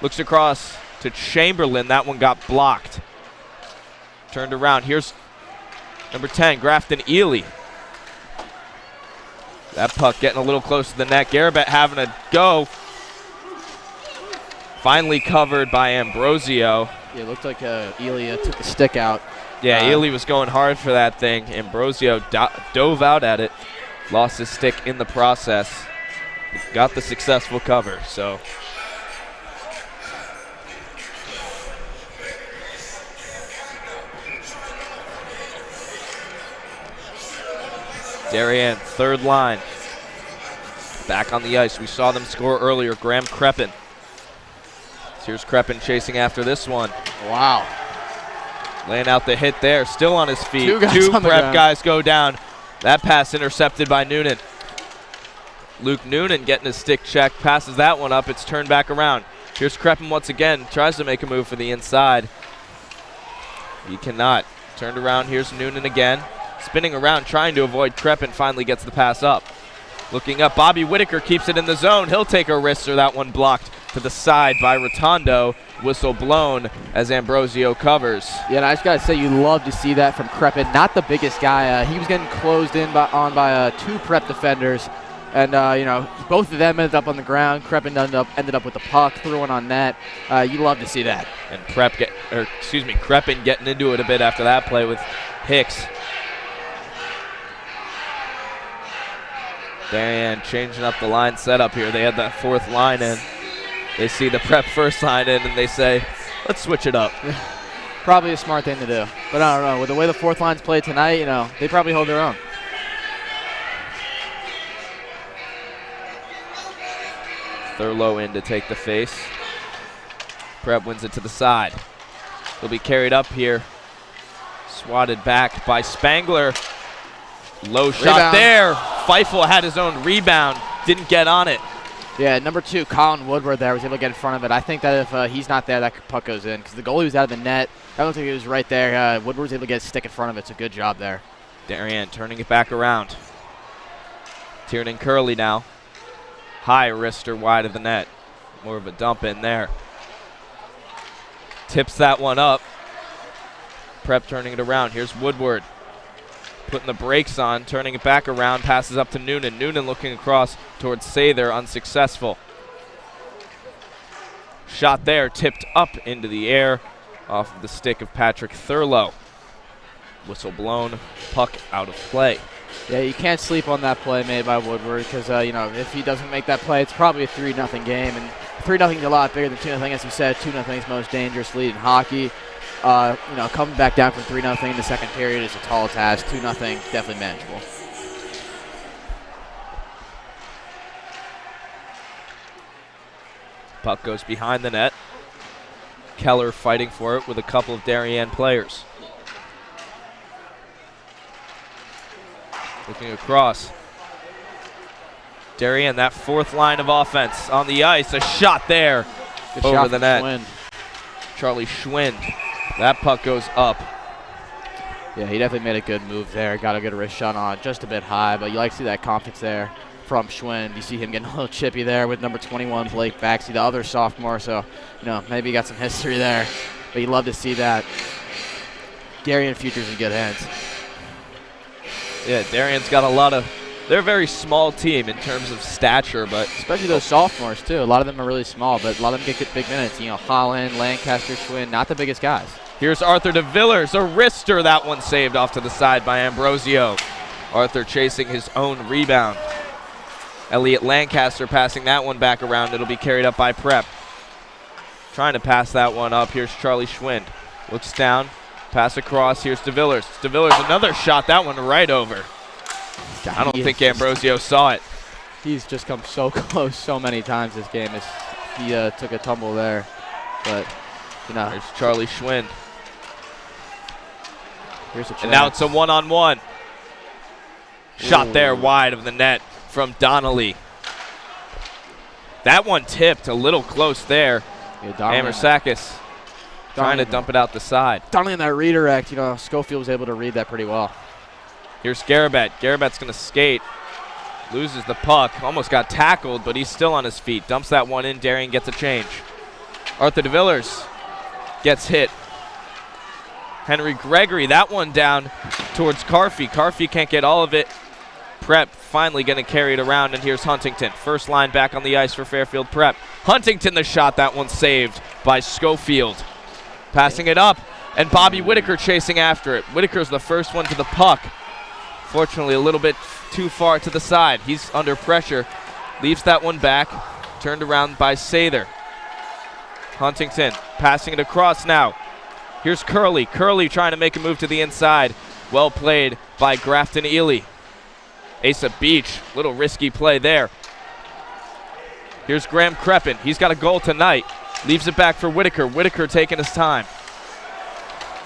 Looks across to Chamberlain. That one got blocked. Turned around. Here's number 10, Grafton Ely. That puck getting a little close to the net. Garabet having a go. Finally covered by Ambrosio. Yeah, it looked like Ely took the stick out. Yeah, Ely was going hard for that thing. Ambrosio dove out at it. Lost his stick in the process. Got the successful cover, so. Darien, 3rd line. Back on the ice. We saw them score earlier. Graham Creppen. Here's Creppen chasing after this one. Wow. Laying out the hit there. Still on his feet. Two Prep guys go down. That pass intercepted by Noonan. Luke Noonan getting his stick checked, passes that one up. It's turned back around. Here's Creppen once again, tries to make a move for the inside. He cannot. Turned around, here's Noonan again. Spinning around, trying to avoid Creppen, finally gets the pass up. Looking up, Bobby Whitaker keeps it in the zone. He'll take a wrister, that one blocked to the side by Rotondo. Whistle blown as Ambrosio covers. Yeah, and I just got to say, you love to see that from Creppen. Not the biggest guy. He was getting closed in by 2 Prep defenders. And, both of them ended up on the ground. Creppen ended up with the puck, threw one on net. You love to see that. And Creppen getting into it a bit after that play with Hicks. Darien changing up the line setup here. They had that 4th line in. They see the Prep 1st line in, and they say, let's switch it up. Probably a smart thing to do. But I don't know. With the way the 4th line's played tonight, they probably hold their own. Thurlow in to take the face. Prep wins it to the side. He'll be carried up here. Swatted back by Spangler. Low shot there. Feifel had his own rebound. Didn't get on it. Yeah, number 2, Colin Woodward there was able to get in front of it. I think that if he's not there, that puck goes in because the goalie was out of the net. I don't think he was right there. Woodward was able to get a stick in front of it. It's a good job there. Darien turning it back around. Tiernan Curley now. High wrister wide of the net. More of a dump in there. Tips that one up. Prep turning it around. Here's Woodward. Putting the brakes on, turning it back around, passes up to Noonan. Noonan looking across towards Sather, unsuccessful. Shot there, tipped up into the air off of the stick of Patrick Thurlow. Whistle blown, puck out of play. Yeah, you can't sleep on that play made by Woodward because, if he doesn't make that play, it's probably a 3-0 game. And 3-0 is a lot bigger than 2-0, as you said. 2-0 is the most dangerous lead in hockey. Coming back down from 3-0 in the 2nd period is a tall task. 2-0, definitely manageable. Puck goes behind the net. Keller fighting for it with a couple of Darien players. Looking across. Darien, that fourth line of offense on the ice. A shot there over the net. Schwind. Charlie Schwind. That puck goes up. Yeah, he definitely made a good move there. Got a good wrist shot on, just a bit high, but you like to see that confidence there from Schwind. You see him getting a little chippy there with number 21, Blake Baxey, the other sophomore, so, you know, maybe he got some history there, but you love to see that. Darien future's in good hands. Yeah, Darien's got a lot of, they're a very small team in terms of stature, but. Especially those sophomores, too. A lot of them are really small, but a lot of them get good big minutes. You know, Holland, Lancaster, Schwind, not the biggest guys. Here's Arthur DeVillers, a wrister. That one saved off to the side by Ambrosio. Arthur chasing his own rebound. Elliot Lancaster passing that one back around. It'll be carried up by Prep. Trying to pass that one up. Here's Charlie Schwind. Looks down, pass across. Here's DeVillers. DeVillers, another shot. That one right over. God, I don't think Ambrosio saw it. He's just come so close so many times this game. He took a tumble there, but, you know. There's Charlie Schwind. Here's a chance. And now it's a one-on-one. Shot there wide of the net from Donnelly. That one tipped a little close there. Yeah, Amersakis trying to dump it out the side. Donnelly in that redirect, you know, Schofield was able to read that pretty well. Here's Garabet. Garabet's going to skate. Loses the puck. Almost got tackled, but he's still on his feet. Dumps that one in. Darien gets a change. Arthur DeVillers gets hit. Henry Gregory, that one down towards Carfey. Carfey can't get all of it. Prep finally going to carry it around, and here's Huntington. First line back on the ice for Fairfield Prep. Huntington the shot. That one saved by Schofield. Passing it up, and Bobby Whitaker chasing after it. Whitaker's the first one to the puck. Fortunately, a little bit too far to the side. He's under pressure. Leaves that one back. Turned around by Sather. Huntington passing it across now. Here's Curley. Curley trying to make a move to the inside. Well played by Grafton Ely. Asa Beach, little risky play there. Here's Graham Creppen. He's got a goal tonight. Leaves it back for Whitaker. Whitaker taking his time.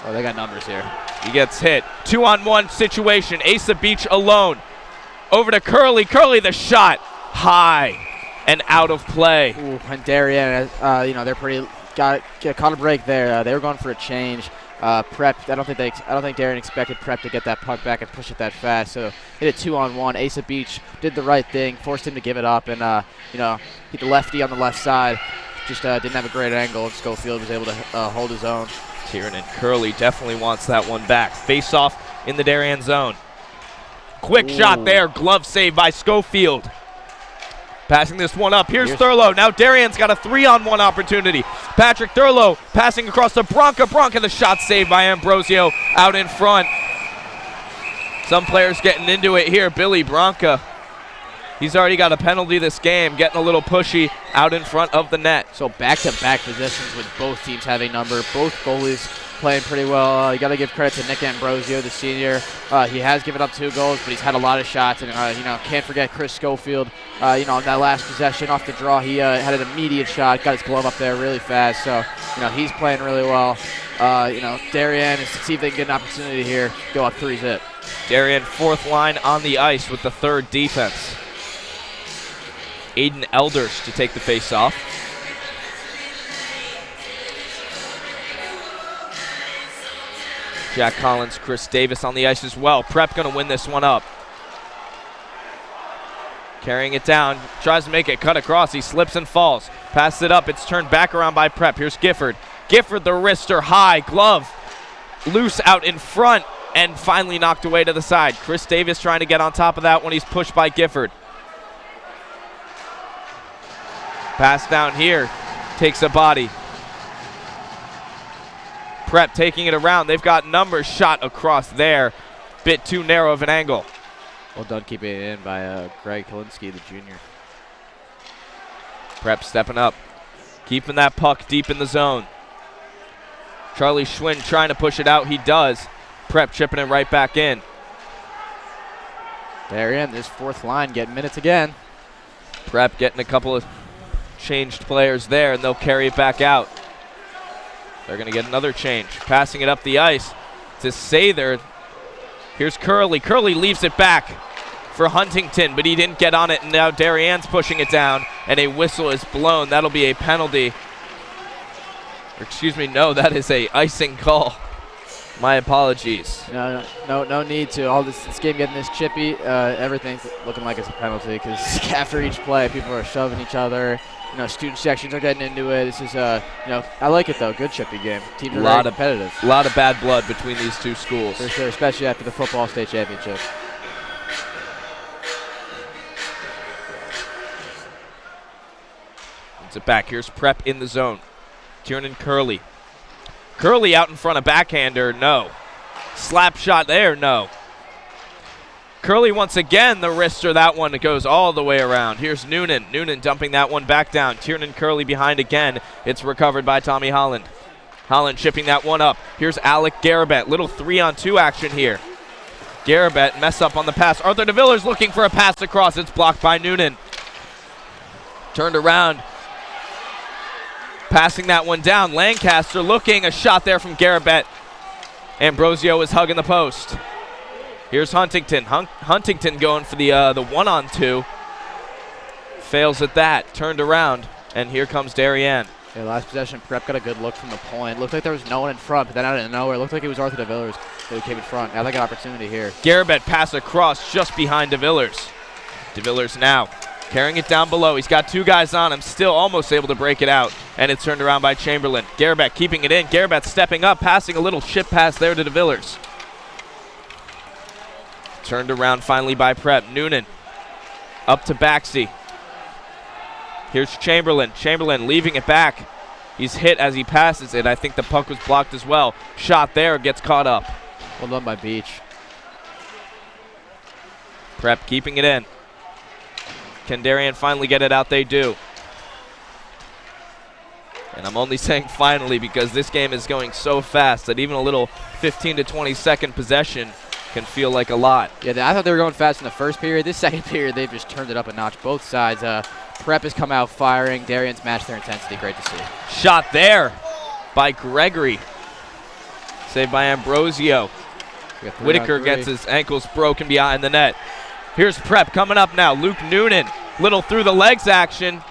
Oh, they got numbers here. He gets hit. 2-on-1 situation. Asa Beach alone. Over to Curley. Curley the shot. High and out of play. Ooh, and Darien, you know, they're pretty caught a break there. They were going for a change. Prep, I don't think Darien expected Prep to get that puck back and push it that fast. So hit a 2-on-1. Asa Beach did the right thing, forced him to give it up, and you know, hit the lefty on the left side. Just didn't have a great angle, and Schofield was able to hold his own. Tiernan Curley definitely wants that one back. Face off in the Darien zone. Quick shot there. Glove save by Schofield. Passing this one up. Here's Thurlow. Now Darien's got a 3-on-1 opportunity. Patrick Thurlow passing across to Bronca. Bronca, the shot saved by Ambrosio out in front. Some players getting into it here. Billy Bronca. He's already got a penalty this game, getting a little pushy out in front of the net. So back-to-back positions with both teams having number. Both goalies playing pretty well. You got to give credit to Nick Ambrosio, the senior. He has given up 2 goals, but he's had a lot of shots. And, you know, can't forget Chris Schofield. You know, on that last possession off the draw, he had an immediate shot, got his glove up there really fast. So, you know, he's playing really well. You know, Darien is to see if they can get an opportunity here, go up 3-zip. Darien fourth line on the ice with the third defense. Aiden Elders to take the face-off. Jack Collins, Chris Davis on the ice as well. Prep going to win this one up. Carrying it down, tries to make it cut across. He slips and falls. Passes it up. It's turned back around by Prep. Here's Gifford. Gifford, the wrister, high, glove, loose out in front, and finally knocked away to the side. Chris Davis trying to get on top of that when he's pushed by Gifford. Pass down here, takes a body. Prep taking it around. They've got numbers. Shot across there. Bit too narrow of an angle. Well done keeping it in by Greg Kalinsky, the junior. Prep stepping up. Keeping that puck deep in the zone. Charlie Schwind trying to push it out. He does. Prep chipping it right back in. Darien, this fourth line getting minutes again. Prep getting a couple of changed players there, and they'll carry it back out. They're going to get another change. Passing it up the ice to Sather. Here's Curley. Curley leaves it back for Huntington, but he didn't get on it, and now Darien's pushing it down, and a whistle is blown. That'll be a penalty. Or excuse me, no, that is a icing call. My apologies. No need to. All this game getting this chippy, everything's looking like it's a penalty because after each play, people are shoving each other. Student sections are getting into it. This is, I like it though. Good chippy game. Teams are very competitive. A lot of bad blood between these two schools. For sure, especially after the football state championship. It's it back. Here's Prep in the zone. Tiernan Curley. Curley out in front of backhander, no. Slap shot there, no. Curley once again, the wrister, that one goes all the way around. Here's Noonan. Noonan dumping that one back down. Tiernan Curley behind again. It's recovered by Tommy Holland. Holland chipping that one up. Here's Alec Garabet. Little 3-on-2 action here. Garabet mess up on the pass. Arthur DeVillers looking for a pass across. It's blocked by Noonan. Turned around. Passing that one down. Lancaster looking. A shot there from Garabet. Ambrosio is hugging the post. Here's Huntington. Huntington going for the 1-on-2. Fails at that. Turned around. And here comes Darien. Yeah, last possession, Prep got a good look from the point. Looked like there was no one in front, but then out of nowhere, it looked like it was Arthur DeVillers who came in front. Now they got an opportunity here. Garabet pass across just behind DeVillers. DeVillers now carrying it down below. He's got two guys on him, still almost able to break it out. And it's turned around by Chamberlain. Garabet keeping it in. Garabet stepping up, passing a little chip pass there to DeVillers. Turned around finally by Prep. Noonan up to Baxi. Here's Chamberlain. Chamberlain leaving it back. He's hit as he passes it. I think the puck was blocked as well. Shot there, gets caught up. Well done by Beach. Prep keeping it in. Can Darien finally get it out? They do. And I'm only saying finally because this game is going so fast that even a little 15 to 20 second possession can feel like a lot. Yeah, I thought they were going fast in the first period. This second period, they've just turned it up a notch. Both sides. Prep has come out firing. Darien's matched their intensity. Great to see. Shot there by Gregory. Saved by Ambrosio. Whitaker gets his ankles broken behind the net. Here's Prep coming up now. Luke Noonan. Little through the legs action.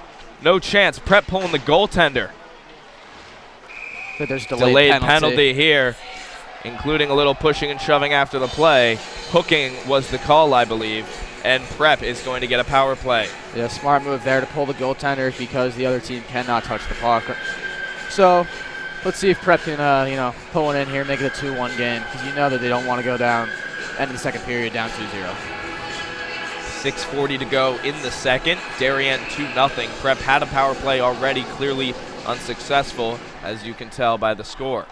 No chance. Prep pulling the goaltender. But there's delayed penalty here, including a little pushing and shoving after the play. Hooking was the call, I believe, and Prep is going to get a power play. Yeah, smart move there to pull the goaltender because the other team cannot touch the puck. So let's see if Prep can, pull one in here, make it a 2-1 game because you know that they don't want to go down end of the second period down 2-0. 6:40 to go in the second. Darien 2-0. Prep had a power play already, clearly unsuccessful, as you can tell by the score.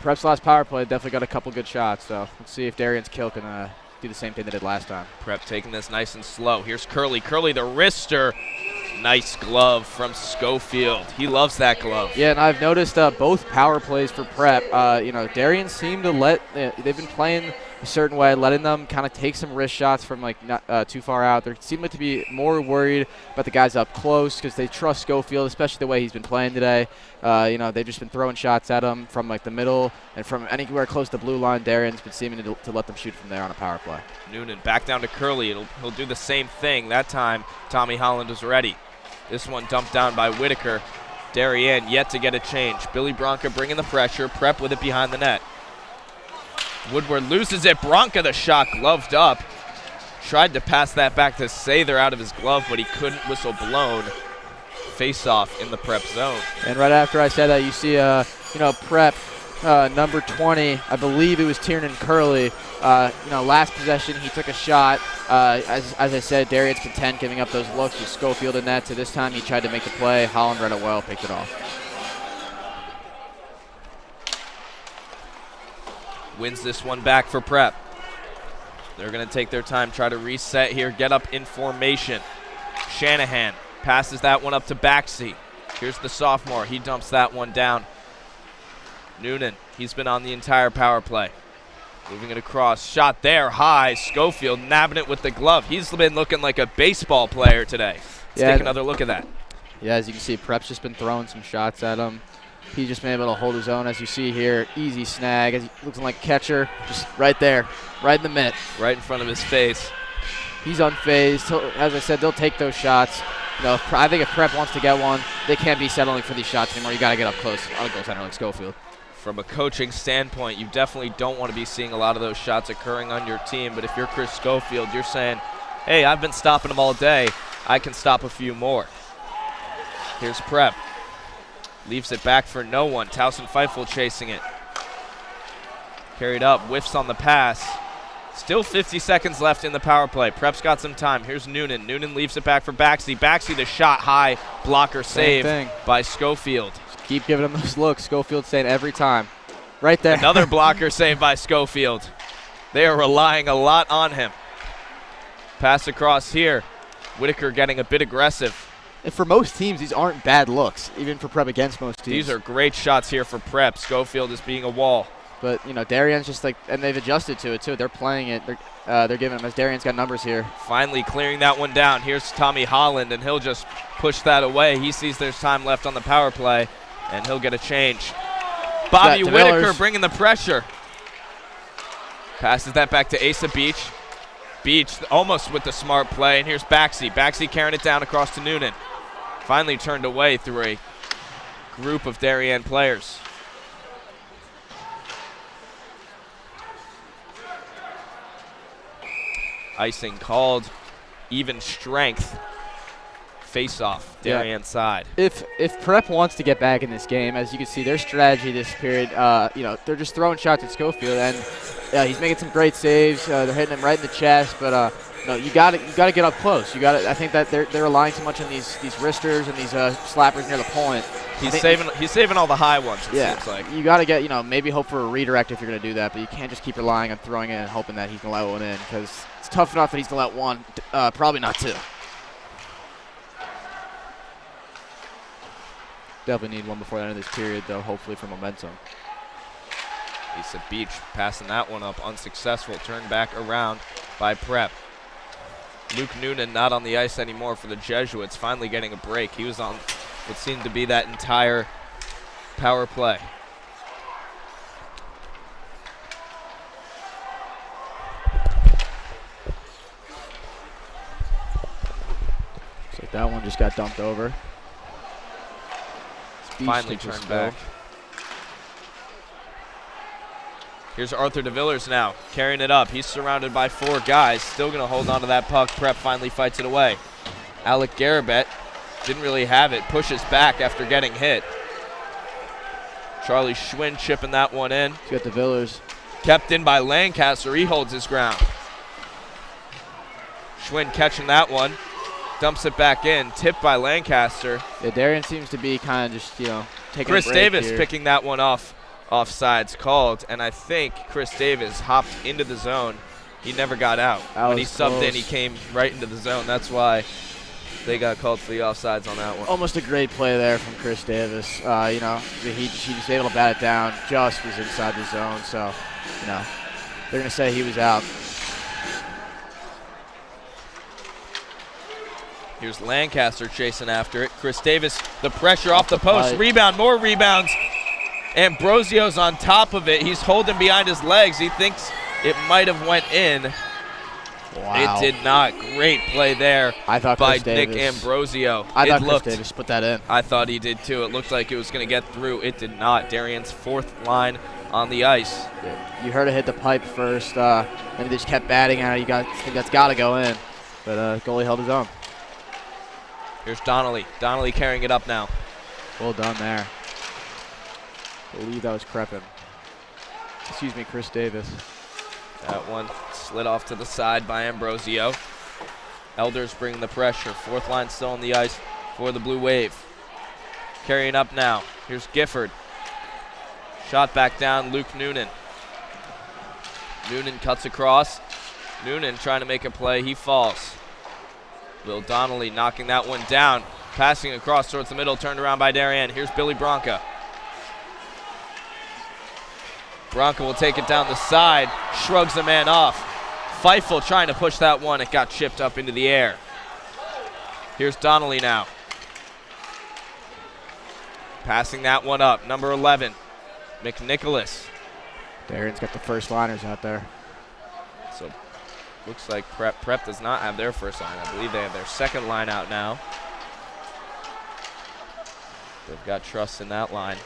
Prep's last power play definitely got a couple good shots, so let's see if Darien's kill can do the same thing they did last time. Prep taking this nice and slow. Here's Curley. Curley the wrister. Nice glove from Schofield. He loves that glove. Yeah, and I've noticed both power plays for Prep. Darien seem to they've been playing a certain way, letting them kind of take some wrist shots from not too far out. They seem to be more worried about the guys up close because they trust Schofield, especially the way he's been playing today. They've just been throwing shots at him from the middle and from anywhere close to the blue line. Darien's been seeming to let them shoot from there on a power play. Noonan back down to Curley. He'll do the same thing. That time, Tommy Holland is ready. This one dumped down by Whitaker. Darien yet to get a change. Billy Bronca bringing the pressure. Prep with it behind the net. Woodward loses it. Bronca the shot gloved up. Tried to pass that back to Sather out of his glove, but he couldn't. Whistle blown. Face-off in the Prep zone. And right after I said that, you see, Prep, number 20, I believe it was Tiernan Curley. Last possession, he took a shot. As I said, Darien's content giving up those looks with Schofield in that. So this time he tried to make the play. Holland read it well, picked it off. Wins this one back for Prep. They're going to take their time, try to reset here, get up in formation. Shanahan passes that one up to Baxi. Here's the sophomore. He dumps that one down. Noonan, he's been on the entire power play. Moving it across. Shot there, high. Schofield nabbing it with the glove. He's been looking like a baseball player today. Let's take another look at that. Yeah, as you can see, Prep's just been throwing some shots at him. He's just been able to hold his own, as you see here. Easy snag, as he looks like a catcher, just right there, right in the mitt. Right in front of his face. He's unfazed. As I said, they'll take those shots. You know, I think if Prep wants to get one, they can't be settling for these shots anymore. You got to get up close on a goaltender like Schofield. From a coaching standpoint, you definitely don't want to be seeing a lot of those shots occurring on your team. But if you're Chris Schofield, you're saying, hey, I've been stopping them all day. I can stop a few more. Here's Prep. Leaves it back for no one. Towson Feifel chasing it. Carried up, whiffs on the pass. Still 50 seconds left in the power play. Prep's got some time. Here's Noonan. Noonan leaves it back for Baxley. Baxley, the shot high, blocker save by Schofield. Just keep giving him those looks. Schofield saying every time. Right there. Another blocker save by Schofield. They are relying a lot on him. Pass across here. Whitaker getting a bit aggressive. And for most teams, these aren't bad looks, even for Prep against most teams. These are great shots here for Prep. Schofield is being a wall. But, you know, Darien's just like, and they've adjusted to it, too. They're playing it. They're giving him, as Darien's got numbers here. Finally clearing that one down. Here's Tommy Holland, and he'll just push that away. He sees there's time left on the power play, and he'll get a change. Bobby Whitaker bringing the pressure. Passes that back to Asa Beach. Beach almost with the smart play, and here's Baxley. Baxley carrying it down across to Noonan. Finally turned away through a group of Darien players. Icing called. Even strength. Face-off, Darien side. If Prep wants to get back in this game, as you can see, their strategy this period, you know, they're just throwing shots at Schofield, and he's making some great saves. They're hitting him right in the chest, but no, you got to get up close. You got. I think that they're relying too much on these wristers and these slappers near the point. He's saving all the high ones. It seems like you got to get, you know, maybe hope for a redirect if you're going to do that, but you can't just keep relying on throwing it and hoping that he's going to let one in, because it's tough enough that he's going to let one, probably not two. Definitely need one before the end of this period, though, hopefully for momentum. Asa Beach passing that one up, unsuccessful. Turned back around by Prep. Luke Noonan not on the ice anymore for the Jesuits, finally getting a break. He was on what seemed to be that entire power play. Looks like that one just got dumped over. Finally turned back. Here's Arthur DeVillers now, carrying it up. He's surrounded by 4 guys, still going to hold on to that puck. Prep finally fights it away. Alec Garabet didn't really have it, pushes back after getting hit. Charlie Schwinn chipping that one in. He's got DeVillers. Kept in by Lancaster, he holds his ground. Schwinn catching that one. Dumps it back in, tipped by Lancaster. Yeah, Darien seems to be kind of just, you know, taking Chris a break Davis here. picking that one off. Offsides called, and I think Chris Davis hopped into the zone. He never got out. When he subbed in, he came right into the zone. That's why they got called for the offsides on that one. Almost a great play there from Chris Davis. You know, he was able to bat it down, just was inside the zone, so, you know, they're going to say he was out. Here's Lancaster chasing after it. Chris Davis, the pressure off the post. Rebound, more rebounds. Ambrosio's on top of it. He's holding behind his legs. He thinks it might have went in. Wow. It did not. Great play there by Nick Ambrosio. I thought Chris Davis put that in. I thought he did too. It looked like it was going to get through. It did not. Darien's 4th line on the ice. You heard it hit the pipe first. And they just kept batting at it. I think that's got to go in. But goalie held his own. Here's Donnelly. Donnelly carrying it up now. Well done there. I believe that was Crepin. Excuse me, Chris Davis. That one slid off to the side by Ambrosio. Elders bringing the pressure. 4th line still on the ice for the Blue Wave. Carrying up now. Here's Gifford. Shot back down, Luke Noonan. Noonan cuts across. Noonan trying to make a play. He falls. Will Donnelly knocking that one down. Passing across towards the middle, turned around by Darien. Here's Billy Bronca. Bronca will take it down the side, shrugs the man off. Feifel trying to push that one. It got chipped up into the air. Here's Donnelly now. Passing that one up, number 11, McNicholas. Darien's got the first liners out there. So looks like Prep does not have their first line. I believe they have their second line out now. They've got trust in that line.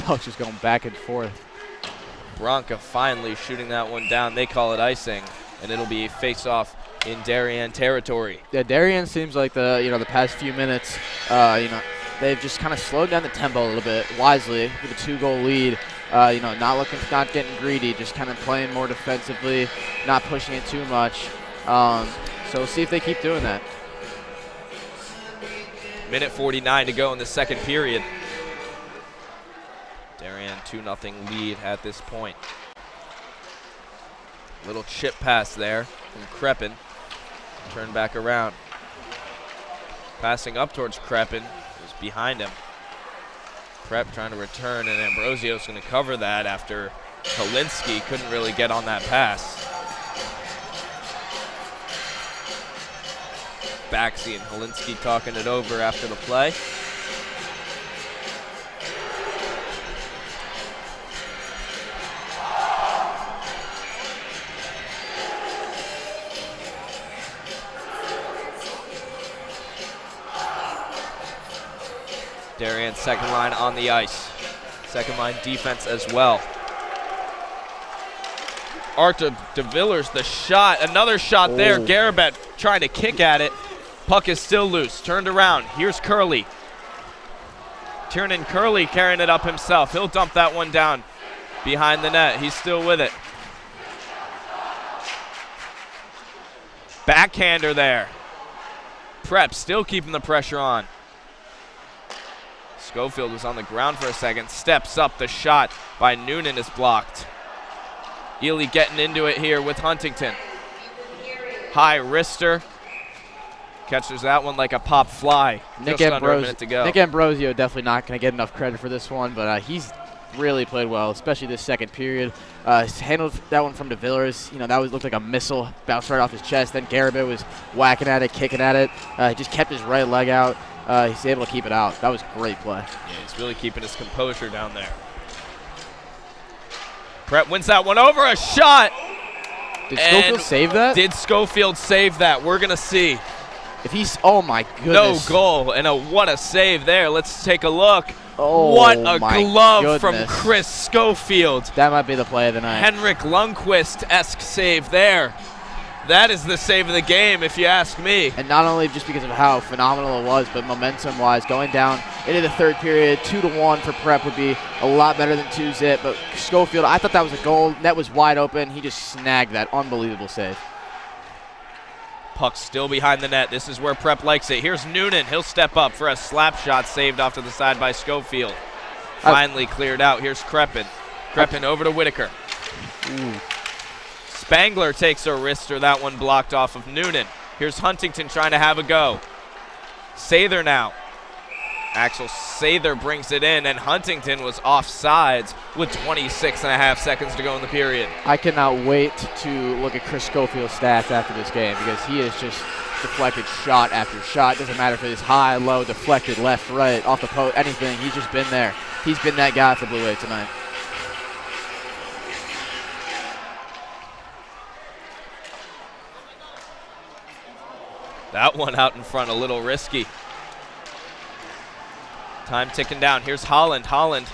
Puck's just going back and forth. Bronca finally shooting that one down. They call it icing, and it'll be a face-off in Darien territory. Yeah, Darien seems like the past few minutes, they've just kind of slowed down the tempo a little bit wisely with a 2-goal lead. Not getting greedy, just kind of playing more defensively, not pushing it too much. So we'll see if they keep doing that. Minute 49 to go in the second period. Darien 2-0 lead at this point. Little chip pass there from Crepin. Turn back around. Passing up towards Crepin, who's behind him. Prep trying to return, and Ambrosio's going to cover that after Kalinski couldn't really get on that pass. Baxi and Kalinski talking it over after the play. Darien's second line on the ice. Second line defense as well. Arthur DeVillers, the shot. Another shot there. Garabet trying to kick at it. Puck is still loose. Turned around. Here's Curley. Tiernan Curley carrying it up himself. He'll dump that one down behind the net. He's still with it. Backhander there. Prep still keeping the pressure on. Schofield was on the ground for a second. Steps up. The shot by Noonan is blocked. Ely getting into it here with Huntington. High wrister. Catches that one like a pop fly. Just under a minute to go. Nick Ambrosio definitely not going to get enough credit for this one, but he's really played well, especially this second period. Handled that one from DeVillers. That looked like a missile. Bounced right off his chest. Then Garabet was whacking at it, kicking at it. He just kept his right leg out. He's able to keep it out. That was great play. Yeah, he's really keeping his composure down there. Prep wins that one over. A shot. Did Schofield save that? Did Schofield save that? We're going to see. If he's, oh my goodness. No goal, and what a save there. Let's take a look. Oh, what a glove from goodness. Chris Schofield. That might be the play of the night. Henrik Lundqvist-esque save there. That is the save of the game, if you ask me. And not only just because of how phenomenal it was, but momentum-wise, going down into the third period, 2-1 for Prep would be a lot better than 2-zip. But Schofield, I thought that was a goal. Net was wide open. He just snagged that unbelievable save. Puck still behind the net. This is where Prep likes it. Here's Noonan. He'll step up for a slap shot saved off to the side by Schofield. Finally cleared out. Here's Crepin. Crepin over to Whitaker. Ooh. Spangler takes a wrister. That one blocked off of Noonan. Here's Huntington trying to have a go. Sather now. Axel Sather brings it in, and Huntington was offsides with 26.5 seconds to go in the period. I cannot wait to look at Chris Schofield's stats after this game, because he has just deflected shot after shot. Doesn't matter if it is high, low, deflected, left, right, off the post, anything. He's just been there. He's been that guy for Blue Wave tonight. That one out in front, a little risky. Time ticking down. Here's Holland. Holland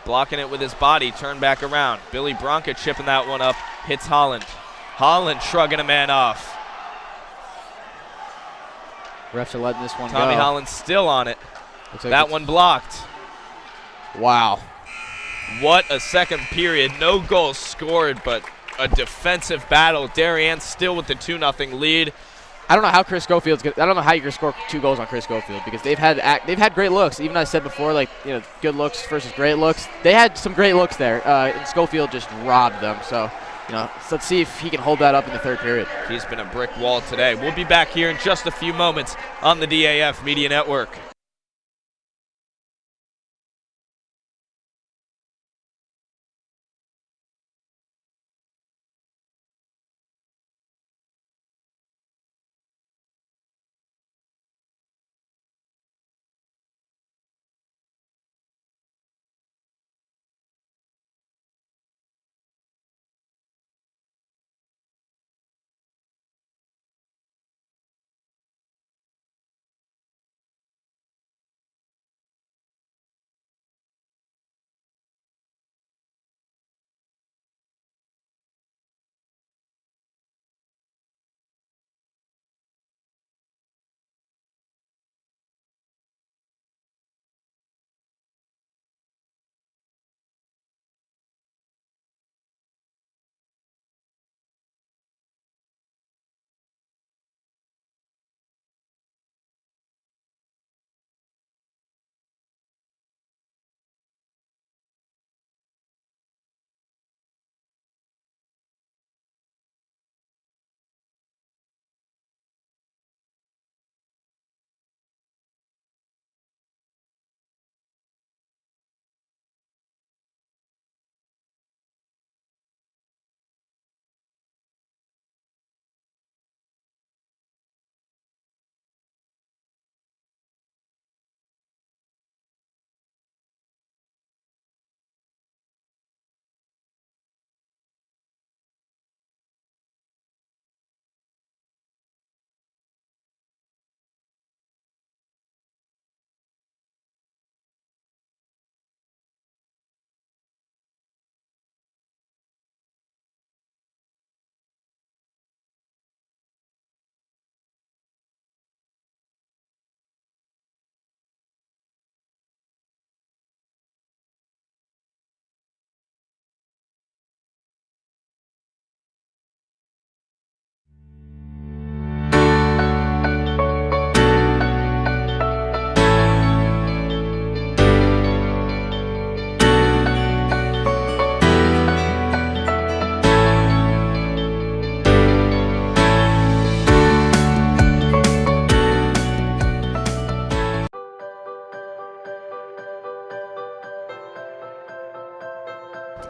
blocking it with his body. Turn back around. Billy Bronca chipping that one up. Hits Holland. Holland shrugging a man off. Refs are letting this one go. Tommy Holland still on it. Looks like that one blocked. Wow. What a second period. No goals scored, but a defensive battle. Darien still with the 2-0 lead. I don't know how Chris Schofield's I don't know how you're gonna score 2 goals on Chris Schofield, because they've had great looks. Even I said before, good looks versus great looks. They had some great looks there, and Schofield just robbed them. So, so let's see if he can hold that up in the third period. He's been a brick wall today. We'll be back here in just a few moments on the DAF Media Network.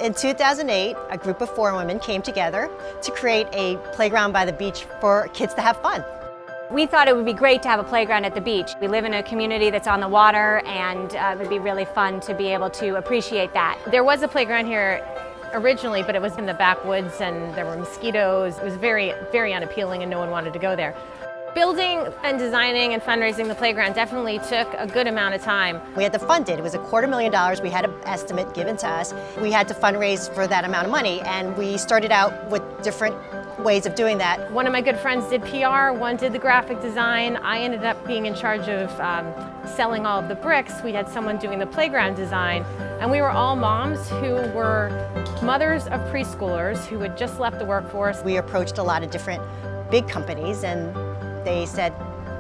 In 2008, a group of 4 women came together to create a playground by the beach for kids to have fun. We thought it would be great to have a playground at the beach. We live in a community that's on the water, and it would be really fun to be able to appreciate that. There was a playground here originally, but it was in the backwoods and there were mosquitoes. It was very, very unappealing and no one wanted to go there. Building and designing and fundraising the playground definitely took a good amount of time. We had to fund it. It was $250,000. We had an estimate given to us. We had to fundraise for that amount of money, and we started out with different ways of doing that. One of my good friends did PR, one did the graphic design. I ended up being in charge of selling all of the bricks. We had someone doing the playground design, and we were all moms who were mothers of preschoolers who had just left the workforce. We approached a lot of different big companies, and they said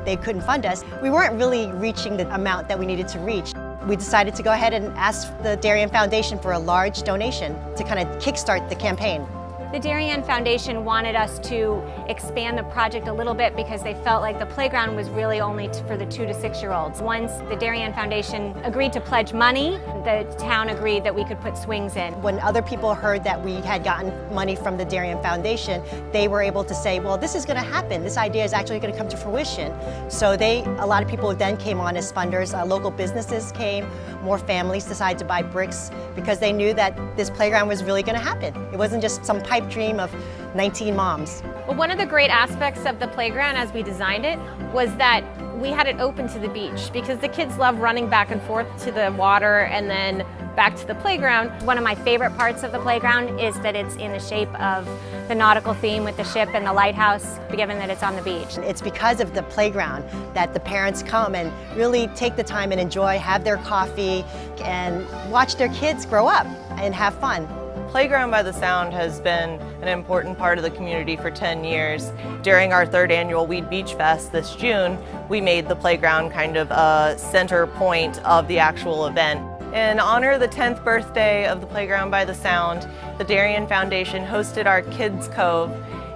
they couldn't fund us. We weren't really reaching the amount that we needed to reach. We decided to go ahead and ask the Darien Foundation for a large donation to kind of kickstart the campaign. The Darien Foundation wanted us to expand the project a little bit because they felt like the playground was really only for the 2 to 6-year-olds. Once the Darien Foundation agreed to pledge money, the town agreed that we could put swings in. When other people heard that we had gotten money from the Darien Foundation, they were able to say, well, this is going to happen. This idea is actually going to come to fruition. So a lot of people then came on as funders. Local businesses came. More families decided to buy bricks because they knew that this playground was really going to happen. It wasn't just some pipe dream of 19 moms. Well, one of the great aspects of the playground as we designed it was that we had it open to the beach because the kids love running back and forth to the water and then back to the playground. One of my favorite parts of the playground is that it's in the shape of the nautical theme with the ship and the lighthouse, given that it's on the beach. It's because of the playground that the parents come and really take the time and enjoy, have their coffee, and watch their kids grow up and have fun. Playground by the Sound has been an important part of the community for 10 years. During our 3rd annual Weed Beach Fest this June, we made the playground kind of a center point of the actual event. In honor of the 10th birthday of the Playground by the Sound, the Darien Foundation hosted our Kids Cove,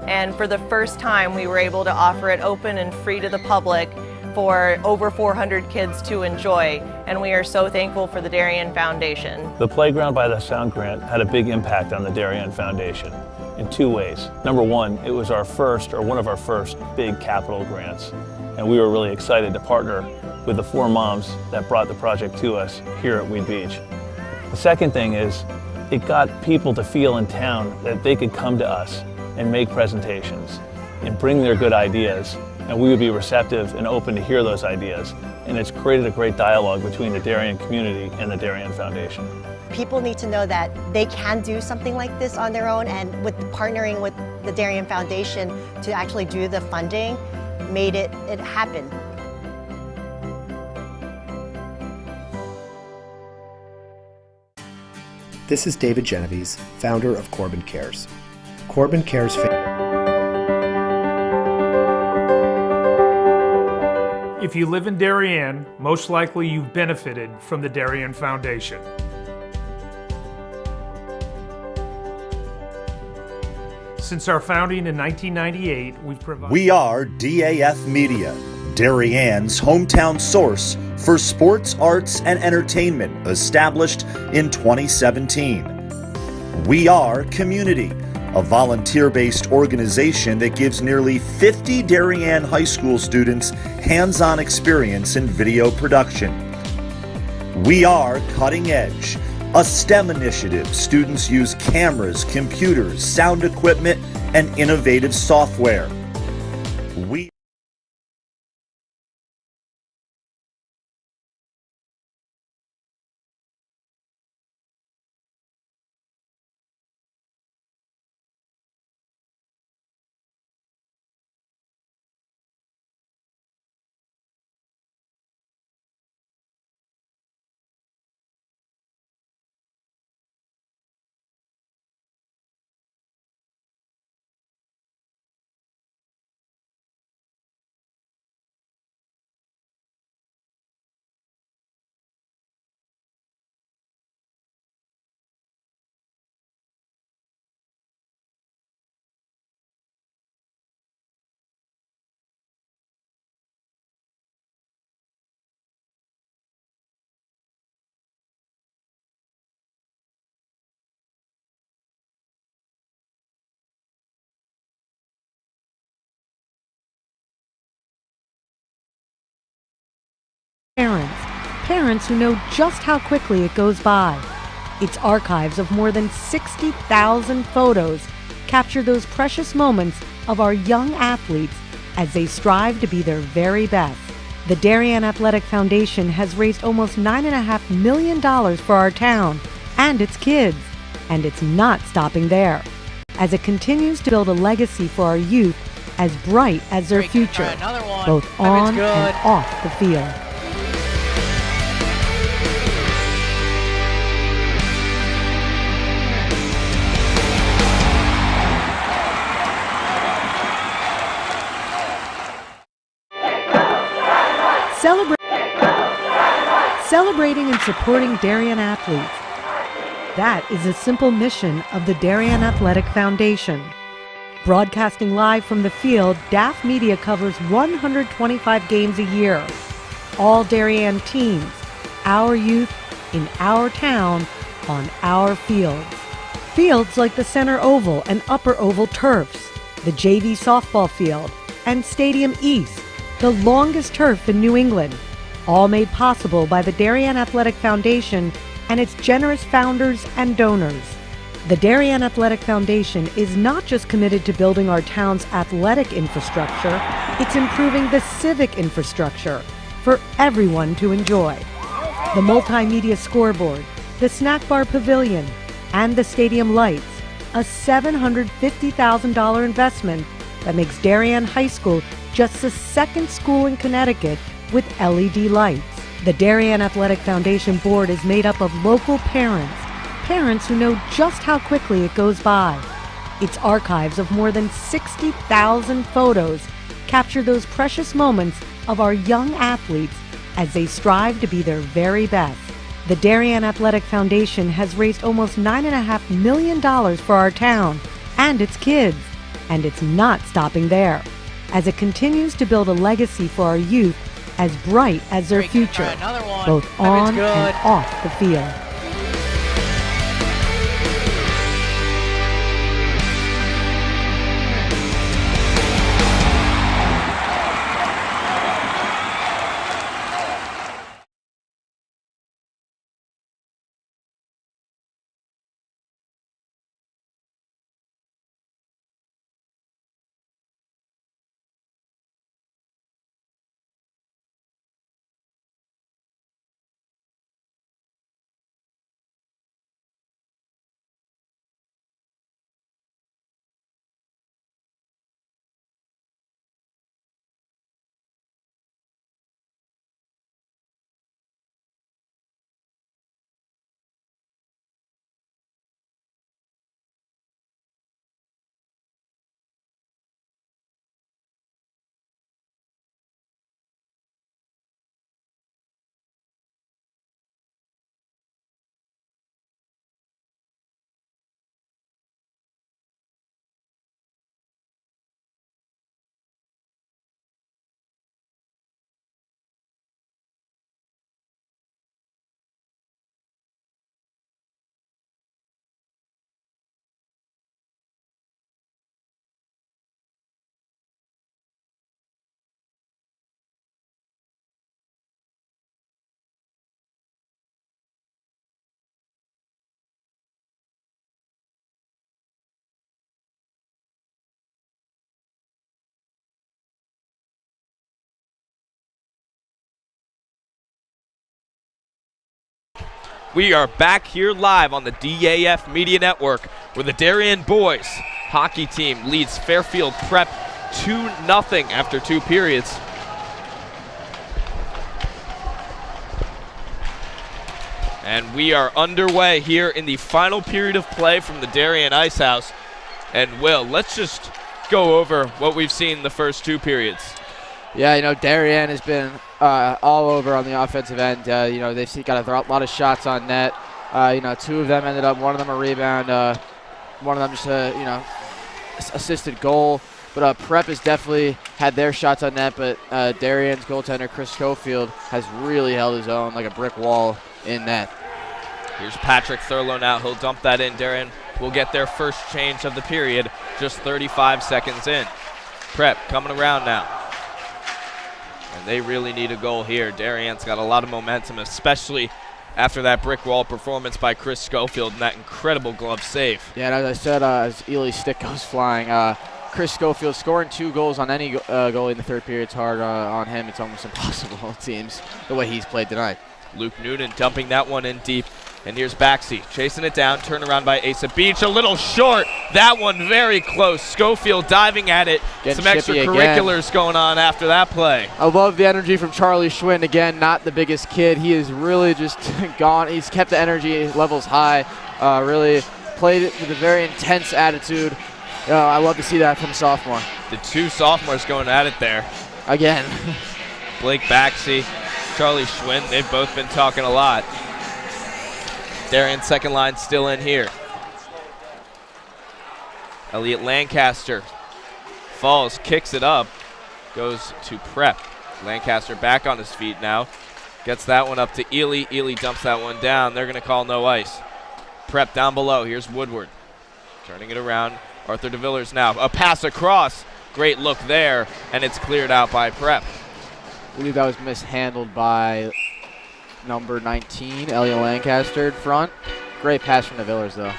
and for the first time we were able to offer it open and free to the public for over 400 kids to enjoy, and we are so thankful for the Darien Foundation. The Playground by the Sound grant had a big impact on the Darien Foundation in 2 ways. Number one, it was our first, or one of our first, big capital grants, and we were really excited to partner with the 4 moms that brought the project to us here at Weed Beach. The second thing is, it got people to feel in town that they could come to us and make presentations and bring their good ideas, and we would be receptive and open to hear those ideas. And it's created a great dialogue between the Darien community and the Darien Foundation. People need to know that they can do something like this on their own, and with partnering with the Darien Foundation to actually do the funding made it happen. This is David Genovese, founder of Corbin Cares. Corbin Cares. If you live in Darien, most likely you've benefited from the Darien Foundation. Since our founding in 1998, we've provided... We are DAF Media, Darien's hometown source for sports, arts, and entertainment, established in 2017. We Are Community, a volunteer-based organization that gives nearly 50 Darien high school students hands-on experience in video production. We Are Cutting Edge, a STEM initiative. Students use cameras, computers, sound equipment, and innovative software. We Parents who know just how quickly it goes by. Its archives of more than 60,000 photos capture those precious moments of our young athletes as they strive to be their very best. The Darien Athletic Foundation has raised almost $9.5 million for our town and its kids, and it's not stopping there, as it continues to build a legacy for our youth as bright as their future, both on and off the field. Celebrating and supporting Darien athletes. That is a simple mission of the Darien Athletic Foundation. Broadcasting live from the field, DAF Media covers 125 games a year. All Darien teams, our youth, in our town, on our fields. Fields like the Center Oval and Upper Oval turfs, the JV softball field, and Stadium East, the longest turf in New England, all made possible by the Darien Athletic Foundation and its generous founders and donors. The Darien Athletic Foundation is not just committed to building our town's athletic infrastructure, it's improving the civic infrastructure for everyone to enjoy. The multimedia scoreboard, the snack bar pavilion, and the stadium lights, a $750,000 investment that makes Darien High School just the second school in Connecticut with LED lights. The Darien Athletic Foundation board is made up of local parents who know just how quickly it goes by. Its archives of more than 60,000 photos capture those precious moments of our young athletes as they strive to be their very best. The Darien Athletic Foundation has raised almost $9.5 million for our town and its kids, and it's not stopping there, as it continues to build a legacy for our youth as bright as their future, both on and off the field. We are back here live on the DAF Media Network, where the Darien boys hockey team leads Fairfield Prep 2-0 after 2 periods. And we are underway here in the final period of play from the Darien Ice House. And Will, let's just go over what we've seen the first 2 periods. Yeah, you know, Darien has been all over on the offensive end. You know, they've got a lot of shots on net. You know, 2 of them ended up, one of them a rebound, one of them just you know, assisted goal. But Prep has definitely had their shots on net, but Darien's goaltender, Chris Schofield, has really held his own like a brick wall in net. Here's Patrick Thurlow now. He'll dump that in. Darien will get their first change of the period just 35 seconds in. Prep coming around now. And they really need a goal here. Darien's got a lot of momentum, especially after that brick wall performance by Chris Schofield and that incredible glove save. Yeah, and as I said, as Ely's stick goes flying, Chris Schofield scoring 2 goals on any goalie in the third period is hard on him. It's almost impossible, it seems, the way he's played tonight. Luke Noonan dumping that one in deep. And here's Baxi chasing it down, turn around by Asa Beach, a little short. That one very close. Schofield diving at it. Getting some chippy extracurriculars going on after that play. I love the energy from Charlie Schwinn. Again, not the biggest kid. He is really just gone. He's kept the energy levels high. Really played it with a very intense attitude. I love to see that from a sophomore. The 2 sophomores going at it there. Again. Blake Baxi, Charlie Schwinn, they've both been talking a lot. Darien's second line still in here. Elliot Lancaster falls, kicks it up, goes to Prep. Lancaster back on his feet now. Gets that one up to Ely. Ely dumps that one down. They're going to call no ice. Prep down below. Here's Woodward. Turning it around. Arthur DeVillers now. A pass across. Great look there, and it's cleared out by Prep. I believe that was mishandled by number 19, Elliot Lancaster in front. Great pass from the Villers, though.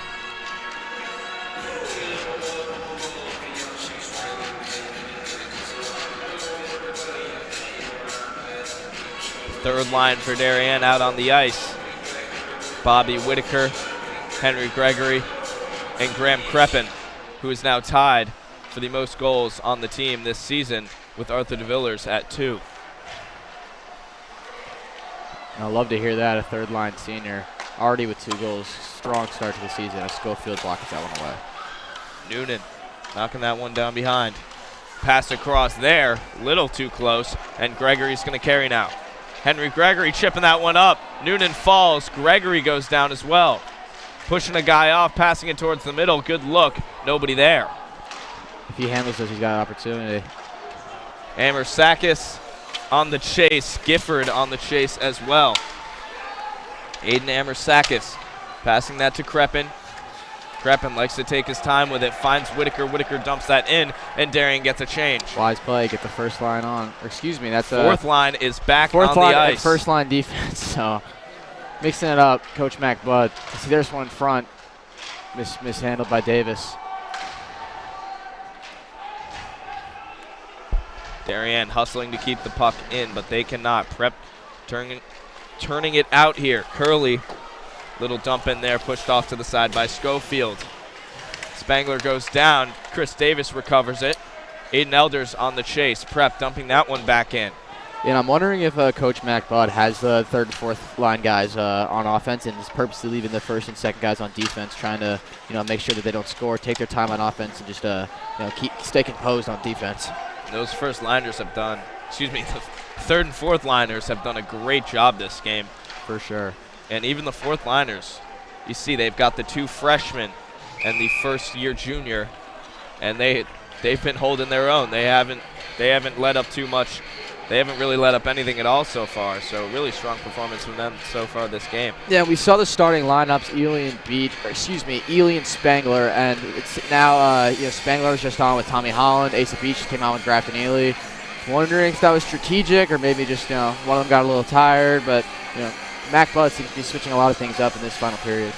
Third line for Darien out on the ice. Bobby Whitaker, Henry Gregory, and Graham Kreppen, who is now tied for the most goals on the team this season with Arthur DeVillers at 2. I love to hear that, a third-line senior, already with 2 goals. Strong start to the season as Schofield blocks that one away. Noonan knocking that one down behind. Pass across there, little too close, and Gregory's going to carry now. Henry Gregory chipping that one up. Noonan falls. Gregory goes down as well. Pushing a guy off, passing it towards the middle. Good look. Nobody there. If he handles this, he's got an opportunity. Amersakis on the chase. Gifford on the chase as well. Aiden Amersakis passing that to Kreppen. Kreppen likes to take his time with it. Finds Whitaker. Whitaker dumps that in, and Darien gets a change. Wise play. Get the first line on. Or excuse me, that's fourth line is back on the ice. First line defense. So mixing it up, Coach Mac Budd. See, there's one in front. Mishandled by Davis. Darien hustling to keep the puck in, but they cannot. Prep turning it out here. Curley, little dump in there, pushed off to the side by Schofield. Spangler goes down. Chris Davis recovers it. Aiden Elders on the chase. Prep dumping that one back in. And I'm wondering if Coach Mac Budd has the third and fourth line guys on offense and is purposely leaving the first and second guys on defense, trying to make sure that they don't score, take their time on offense, and just stay composed on defense. Those first liners have done, the third and fourth liners have done a great job this game. For sure. And even the fourth liners, you see they've got the 2 freshmen and the first-year junior, and they've been holding their own. They haven't let up too much. They haven't really let up anything at all so far. So really strong performance from them so far this game. Yeah, we saw the starting lineups: Ely and Spangler, and it's now Spangler was just on with Tommy Holland. Asa Beach came on with Grafton Ely. Wondering if that was strategic or maybe just one of them got a little tired, but Mac Budd seems to be switching a lot of things up in this final period.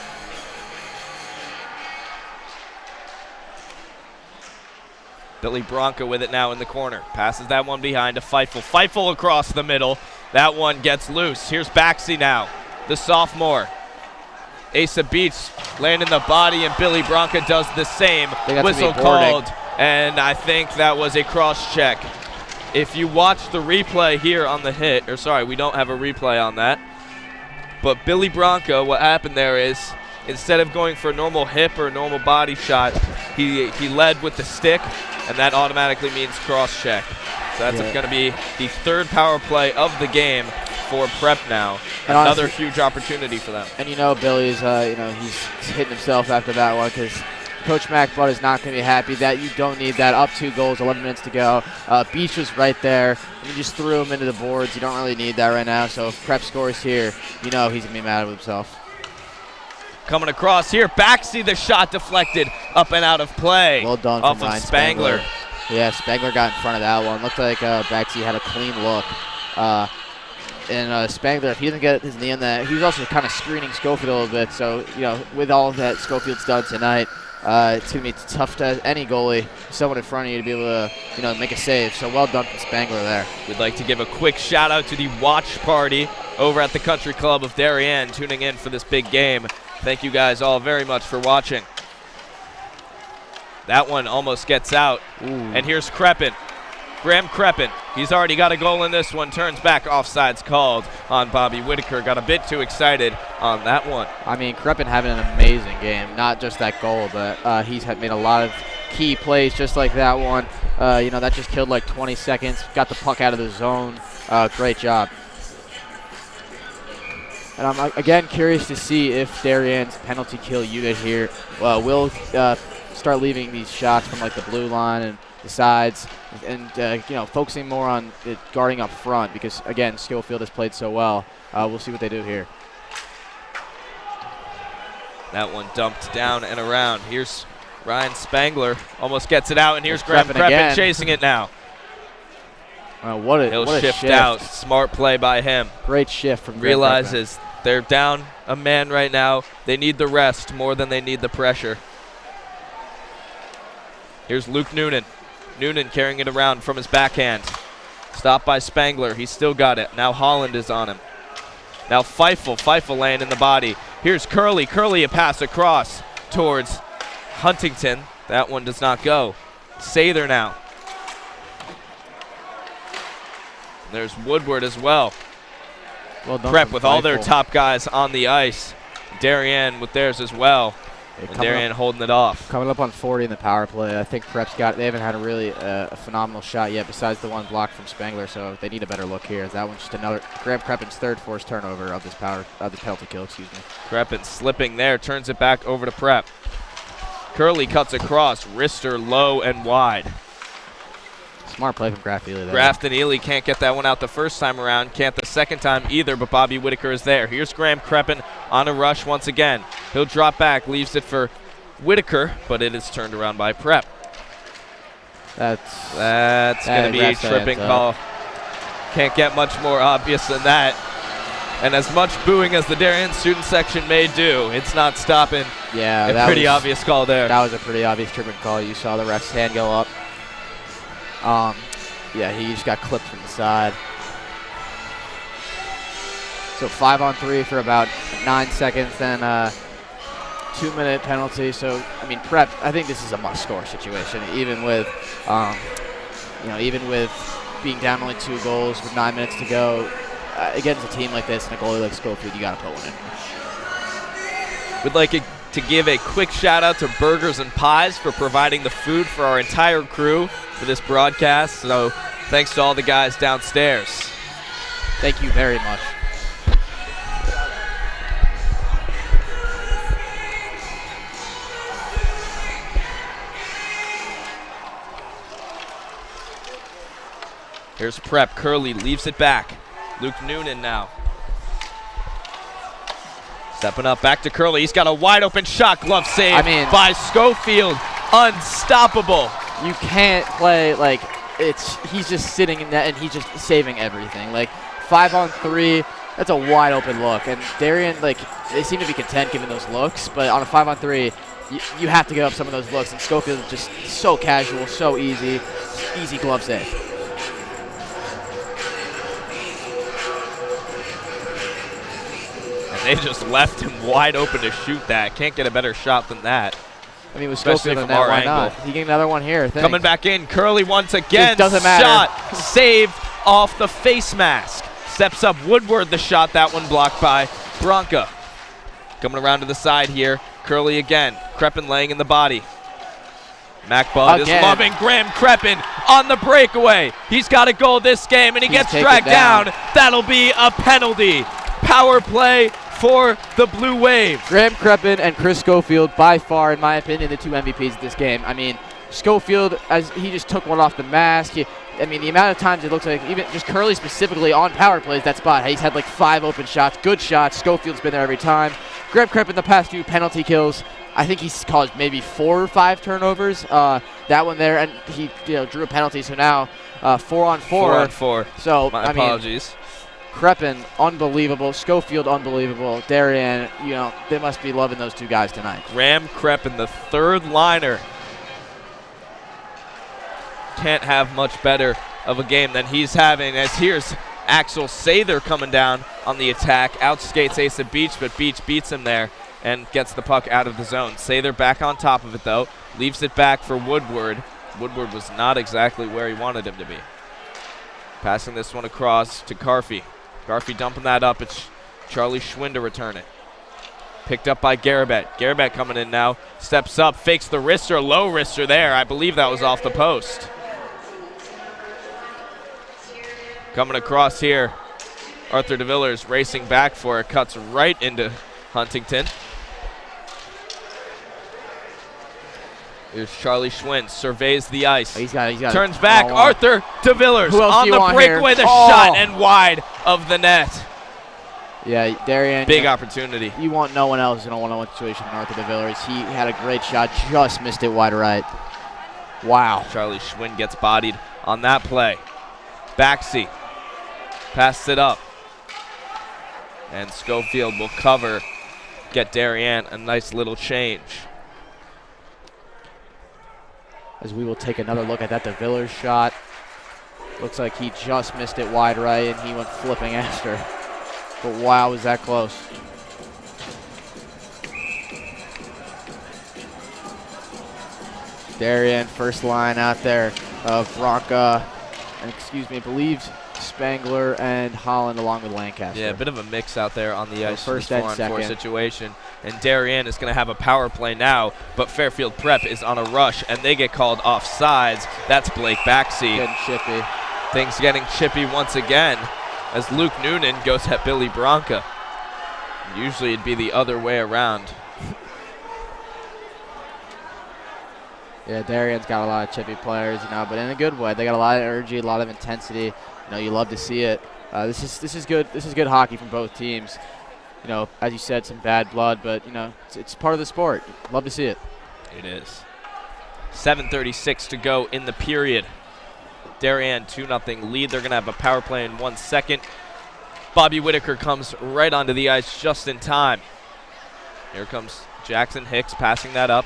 Billy Bronco with it now in the corner. Passes that one behind to Feifel. Feifel across the middle. That one gets loose. Here's Baxi now, the sophomore. Asa Beach landing the body, and Billy Bronco does the same. Whistle called, and I think that was a cross check. If you watch the replay here on the hit, we don't have a replay on that. But Billy Bronco, what happened there is, instead of going for a normal hip or a normal body shot, he led with the stick, and that automatically means cross check. So that's going to be the third power play of the game for Prep now. And another huge opportunity for them. And Billy's, he's hitting himself after that one because Coach Mac Budd is not going to be happy that you don't need that. Up 2 goals, 11 minutes to go. Beach was right there. You just threw him into the boards. You don't really need that right now. So if Prep scores here, he's going to be mad at himself. Coming across here, Baxi, the shot deflected up and out of play. Well done off from of Spangler. Yeah, Spangler got in front of that one. Looked like Baxi had a clean look. And Spangler, if he doesn't get his knee in that, he was also kind of screening Schofield a little bit. So, with all that Schofield's done tonight, it's going to be tough to any goalie, someone in front of you, to be able to, make a save. So well done from Spangler there. We'd like to give a quick shout out to the watch party over at the Country Club of Darien, tuning in for this big game. Thank you guys all very much for watching. That one almost gets out. Ooh. And here's Creppen. Graham Creppen. He's already got a goal in this one. Turns back. Offside's called on Bobby Whitaker. Got a bit too excited on that one. I mean, Creppen having an amazing game. Not just that goal, but he's made a lot of key plays just like that one. That just killed like 20 seconds. Got the puck out of the zone. Great job. And I'm, again, curious to see if Darien's penalty kill unit here will start leaving these shots from like the blue line and the sides, and focusing more on it guarding up front, because again, Schofield has played so well. We'll see what they do here. That one dumped down and around. Here's Ryan Spangler, almost gets it out, and here's Graham Creppen chasing it now. What He'll a shift shift out. Smart play by him. Great shift from Graham Realizes they're down a man right now. They need the rest more than they need the pressure. Here's Luke Noonan. Noonan carrying it around from his backhand. Stopped by Spangler. He's still got it. Now Holland is on him. Now Feifel laying in the body. Here's Curley. Curley a pass across towards Huntington. That one does not go. Sather now. There's Woodward as well. Well done. Prep with all their top guys on the ice. Darien with theirs as well. And Darien holding it off. Coming up on 40 in the power play. I think Prep's they haven't had a really a phenomenal shot yet, besides the one blocked from Spangler, so they need a better look here. That one's just another Graham Creppen's third forced turnover of this penalty kill, excuse me. Creppen slipping there, turns it back over to Prep. Curley cuts across, wrister low and wide. Smart play from Graf Ely there. Grafton Ely can't get that one out the first time around, can't the second time either, but Bobby Whitaker is there. Here's Graham Creppen on a rush once again. He'll drop back, leaves it for Whitaker, but it is turned around by Prep. That's going to be a tripping call. Can't get much more obvious than that. And as much booing as the Darien student section may do, it's not stopping. Yeah, a pretty obvious call there. That was a pretty obvious tripping call. You saw the ref's hand go up. Yeah, he just got clipped from the side. So 5-on-3 for about 9 seconds, then 2-minute penalty. So I mean, Prep, I think this is a must-score situation, even with being down only 2 goals with 9 minutes to go. Against a team like this and a goalie like Schofield, you got to put one in. We'd like to give a quick shout out to Burgers and Pies for providing the food for our entire crew for this broadcast. So thanks to all the guys downstairs. Thank you very much. Here's Prep. Curley leaves it back. Luke Noonan now. Stepping up, back to Curley. He's got a wide open shot. Glove save by Schofield. Unstoppable. You can't play like he's just sitting in that and he's just saving everything. Like 5-on-3, that's a wide open look. And Darien, they seem to be content giving those looks, but on a 5-on-3, you have to give up some of those looks. And Schofield is just so casual, so easy glove save. They just left him wide open to shoot that. Can't get a better shot than that. I mean, with Schofield in that, why not? He getting another one here. Coming back in, Curley once again. It doesn't matter. Shot saved off the face mask. Steps up Woodward, the shot. That one blocked by Bronca. Coming around to the side here. Curley again. Creppen laying in the body. Mac Bud is loving Graham Creppen on the breakaway. He's got a goal this game, and he gets dragged down. That'll be a penalty. Power play for the Blue Wave. Graham Creppen and Chris Schofield, by far, in my opinion, the 2 MVPs of this game. I mean, Schofield, as he just took one off the mask. The amount of times it looks like, even just Curley specifically on power plays, that spot, he's had like 5 open shots, good shots. Schofield's been there every time. Graham Creppen, the past 2 penalty kills, I think he's caused maybe 4 or 5 turnovers. That one there, and he drew a penalty, so now 4-on-4. 4-on-4. So, My I mean, apologies. Crepin, unbelievable. Schofield, unbelievable. Darien, you know, they must be loving those two guys tonight. Graham Crepin, the third liner. Can't have much better of a game than he's having, as here's Axel Sather coming down on the attack. Outskates Asa Beach, but Beach beats him there and gets the puck out of the zone. Sather back on top of it, though. Leaves it back for Woodward. Woodward was not exactly where he wanted him to be. Passing this one across to Carfey. Carfey dumping that up. It's Charlie Schwinn to return it. Picked up by Garabet. Garabet coming in now. Steps up, fakes the wrister, low wrister there. I believe that was off the post. Coming across here. Arthur DeVillers racing back for it. Cuts right into Huntington. Here's Charlie Schwinn, surveys the ice. He's got turns back, Arthur DeVillers on the breakaway, the shot and wide of the net. Yeah, Darien. Big opportunity. You want no one else in a one-on-one situation than Arthur DeVillers. He had a great shot, just missed it wide right. Wow. Charlie Schwinn gets bodied on that play. Baxi passes it up. And Schofield will cover, get Darien a nice little change. As we will take another look at that DeVillers shot. Looks like he just missed it wide right, and he went flipping after. But wow, was that close. Darien, first line out there of Bronca, and I believe Spangler and Holland along with Lancaster. Yeah, a bit of a mix out there on the ice. First and 4-on-4 second situation. And Darien is going to have a power play now, but Fairfield Prep is on a rush, and they get called offsides. That's Blake Baxi. Getting chippy. Things getting chippy once again as Luke Noonan goes at Billy Bronca. Usually it'd be the other way around. Yeah, Darien's got a lot of chippy players, you know, but in a good way. They got a lot of energy, a lot of intensity. You know, you love to see it. This is good. This is good hockey from both teams. You know, as you said, some bad blood, but you know, it's part of the sport. Love to see it. It is. 7:36 to go in the period. Darien 2-0 lead. They're going to have a power play in 1 second. Bobby Whitaker comes right onto the ice just in time. Here comes Jackson Hicks passing that up.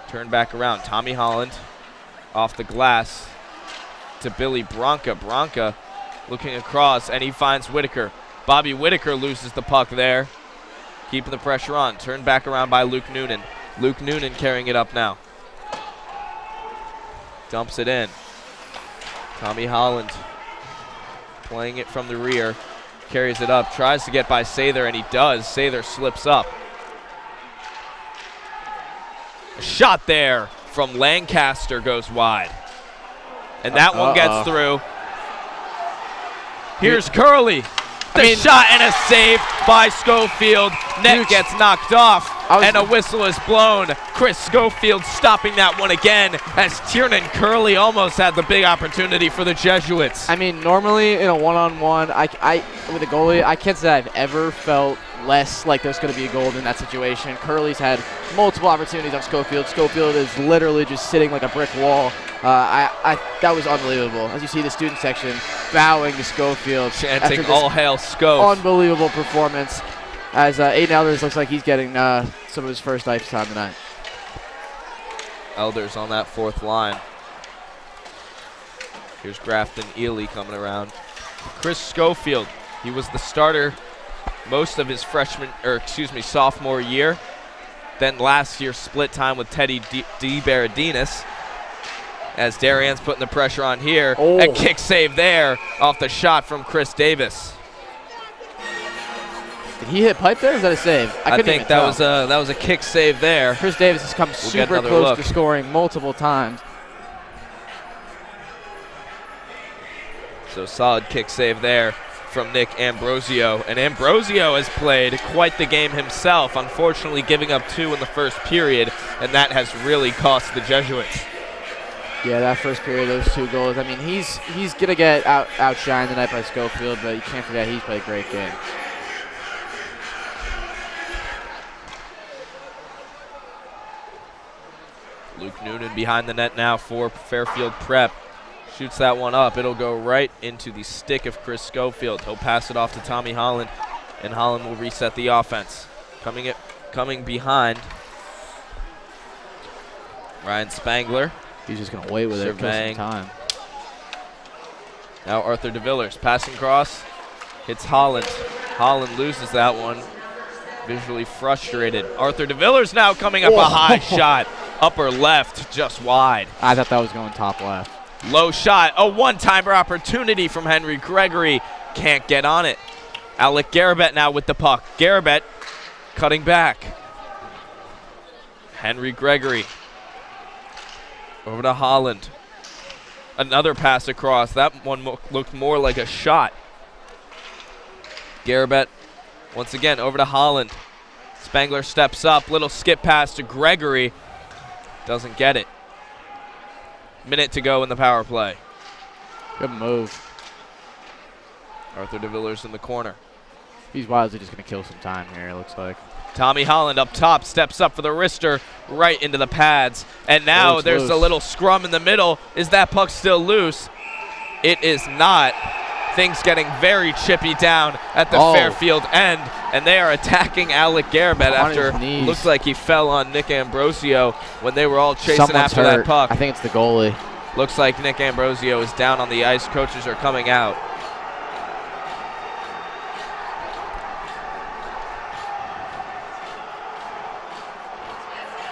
Turn back around. Tommy Holland off the glass to Billy Bronca. Bronca looking across, and he finds Whitaker. Bobby Whitaker loses the puck there. Keeping the pressure on. Turned back around by Luke Noonan. Luke Noonan carrying it up now. Dumps it in. Tommy Holland playing it from the rear. Carries it up. Tries to get by Sather, and he does. Sather slips up. A shot there from Lancaster goes wide. And that one gets through. Here's Curley. The shot and a save by Schofield. Net gets knocked off, and a whistle is blown. Chris Schofield stopping that one again as Tiernan Curley almost had the big opportunity for the Jesuits. I mean, normally in a one-on-one, with a goalie, I can't say I've ever felt less like there's going to be a goal in that situation. Curley's had multiple opportunities on Schofield. Schofield is literally just sitting like a brick wall. That was unbelievable. As you see the student section bowing to Schofield. Chanting all hail Sco. Unbelievable performance. As Aiden Elders looks like he's getting some of his first ice time tonight. Elders on that fourth line. Here's Grafton Ely coming around. Chris Schofield, he was the starter most of his sophomore year. Then last year split time with Teddy DiBerardinis. As Darien's putting the pressure on here. A kick save there off the shot from Chris Davis. Did he hit pipe there, or was that a save? I think that was a kick save there. Chris Davis has come super close to scoring multiple times. So solid kick save there from Nick Ambrosio. And Ambrosio has played quite the game himself, unfortunately giving up 2 in the first period, and that has really cost the Jesuits. Yeah, that first period, those 2 goals. I mean, he's going to get outshined tonight by Schofield, but you can't forget he's played a great game. Luke Noonan behind the net now for Fairfield Prep. Shoots that one up. It'll go right into the stick of Chris Schofield. He'll pass it off to Tommy Holland, and Holland will reset the offense. Coming behind, Ryan Spangler. He's just going to wait with it, kill some time. Now Arthur DeVillers, passing cross, hits Holland. Holland loses that one, visually frustrated. Arthur DeVillers now coming up a high shot, upper left, just wide. I thought that was going top left. Low shot, a one-timer opportunity from Henry Gregory. Can't get on it. Alec Garabet now with the puck. Garabet cutting back. Henry Gregory over to Holland. Another pass across. That one looked more like a shot. Garabet once again over to Holland. Spangler steps up. Little skip pass to Gregory. Doesn't get it. Minute to go in the power play. Good move. Arthur DeVillers in the corner. He's wisely just going to kill some time here, it looks like. Tommy Holland up top, steps up for the wrister, right into the pads. And now there's loose. a little scrum in the middle. Is that puck still loose? It is not. Things getting very chippy down at the Fairfield end. And they are attacking Alec Garabet after it looks like he fell on Nick Ambrosio when they were all chasing after that puck. I think it's the goalie. Looks like Nick Ambrosio is down on the ice. Coaches are coming out.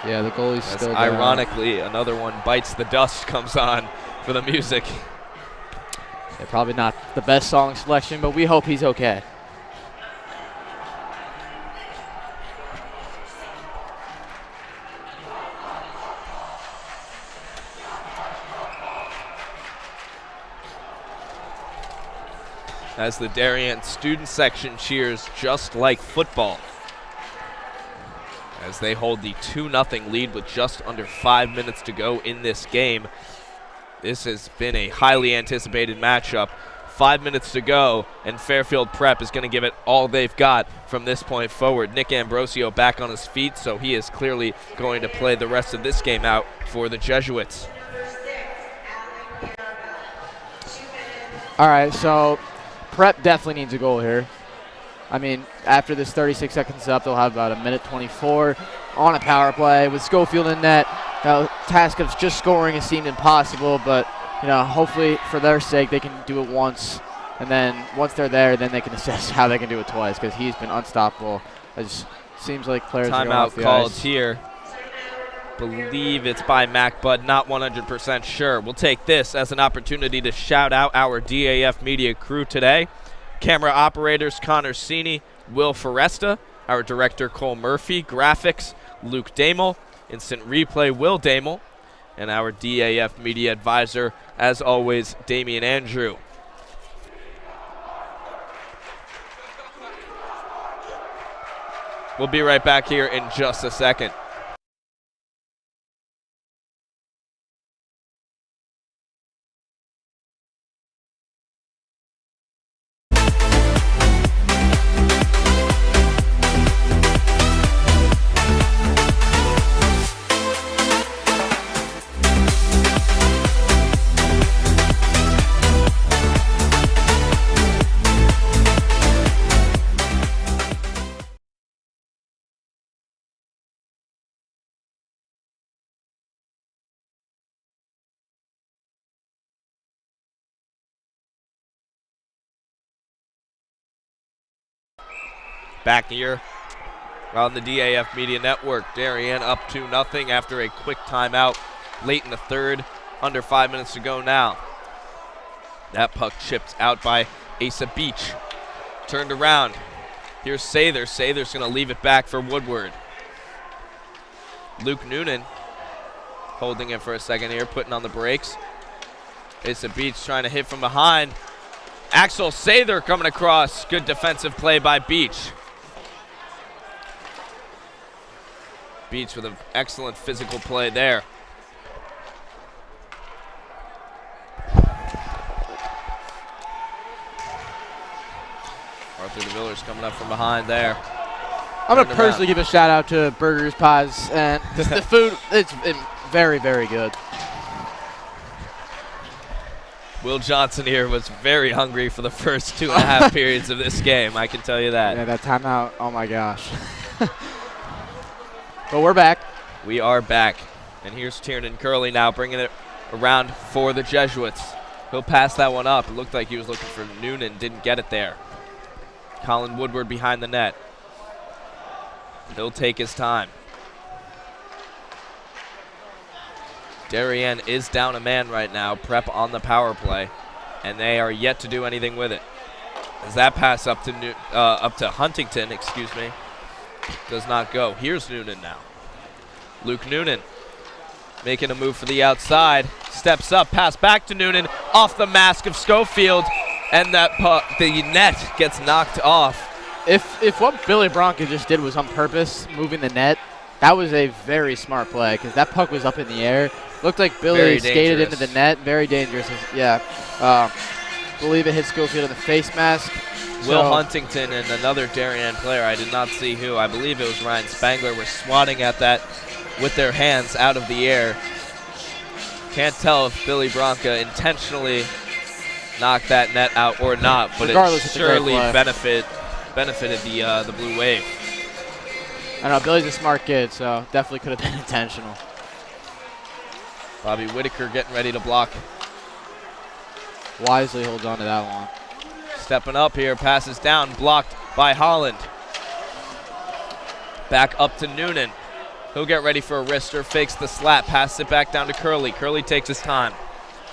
Yeah, the goalie's still down. Ironically, another one bites the dust comes on for the music. Yeah, probably not the best song selection, but we hope he's okay. As the Darien student section cheers just like football, as they hold the 2-0 lead with just under 5 minutes to go in this game. This has been a highly anticipated matchup. 5 minutes to go, and Fairfield Prep is going to give it all they've got from this point forward. Nick Ambrosio back on his feet, so he is clearly going to play the rest of this game out for the Jesuits. All right, so Prep definitely needs a goal here. I mean, after this 36 seconds up, they'll have about a minute 24 on a power play with Schofield in net. The task of just scoring has seemed impossible, but you know, hopefully for their sake they can do it once, and then once they're there, then they can assess how they can do it twice, because he's been unstoppable. It just seems like players are going off the called ice. Here. Believe it's by Mac Bud, not 100% sure. We'll take this as an opportunity to shout out our DAF Media crew today. Camera operators Connor Sini, Will Foresta, our director Cole Murphy, graphics Luke Damel, instant replay Will Damel, and our DAF media advisor, as always, Damian Andrew. We'll be right back here in just a second. Back here on the DAF Media Network. Darien up 2-0 after a quick timeout late in the third. Under 5 minutes to go now. That puck chipped out by Asa Beach. Turned around. Here's Sather. Sather's going to leave it back for Woodward. Luke Noonan holding it for a second here, putting on the brakes. Asa Beach trying to hit from behind. Axel Sather coming across. Good defensive play by Beach. Beach with an excellent physical play there. Arthur DeVillers coming up from behind there. I'm going to personally give a shout out to Burgers, Pies, and the food. It's very, very good. Will Johnson here was very hungry for the first 2.5 periods of this game. I can tell you that. Yeah, that timeout. Oh, my gosh. But we're back. We are back. And here's Tiernan Curley now bringing it around for the Jesuits. He'll pass that one up. It looked like he was looking for Noonan. Didn't get it there. Colin Woodward behind the net. He'll take his time. Darien is down a man right now. Prep on the power play, and they are yet to do anything with it. As that pass up to Huntington, excuse me, does not go. Here's Noonan now. Luke Noonan making a move for the outside. Steps up, pass back to Noonan, off the mask of Schofield, and that the net gets knocked off. If what Billy Bronca just did was on purpose, moving the net, that was a very smart play because that puck was up in the air. Looked like Billy skated into the net. Very dangerous. Yeah. Believe it hit Schofield in the face mask. Will Huntington and another Darien player, I did not see who, I believe it was Ryan Spangler, were swatting at that with their hands out of the air. Can't tell if Billy Bronca intentionally knocked that net out or not, but it surely benefited the Blue Wave. I know, Billy's a smart kid, so definitely could have been intentional. Bobby Whitaker getting ready to block. Wisely holds on to that one. Stepping up here, passes down, blocked by Holland. Back up to Noonan. He'll get ready for a wrister, fakes the slap, passes it back down to Curley. Curley takes his time.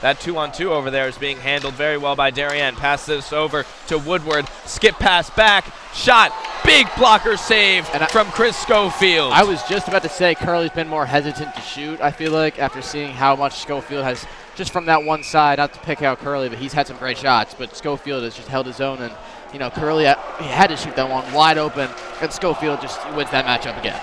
That 2-on-2 over there is being handled very well by Darien. Passes this over to Woodward. Skip pass back. Shot. Big blocker save from Chris Schofield. I was just about to say Curley's been more hesitant to shoot, I feel like, after seeing how much Schofield has, just from that one side, not to pick out Curley, but he's had some great shots. But Schofield has just held his own. And, you know, Curley, he had to shoot that one wide open. And Schofield just wins that matchup again.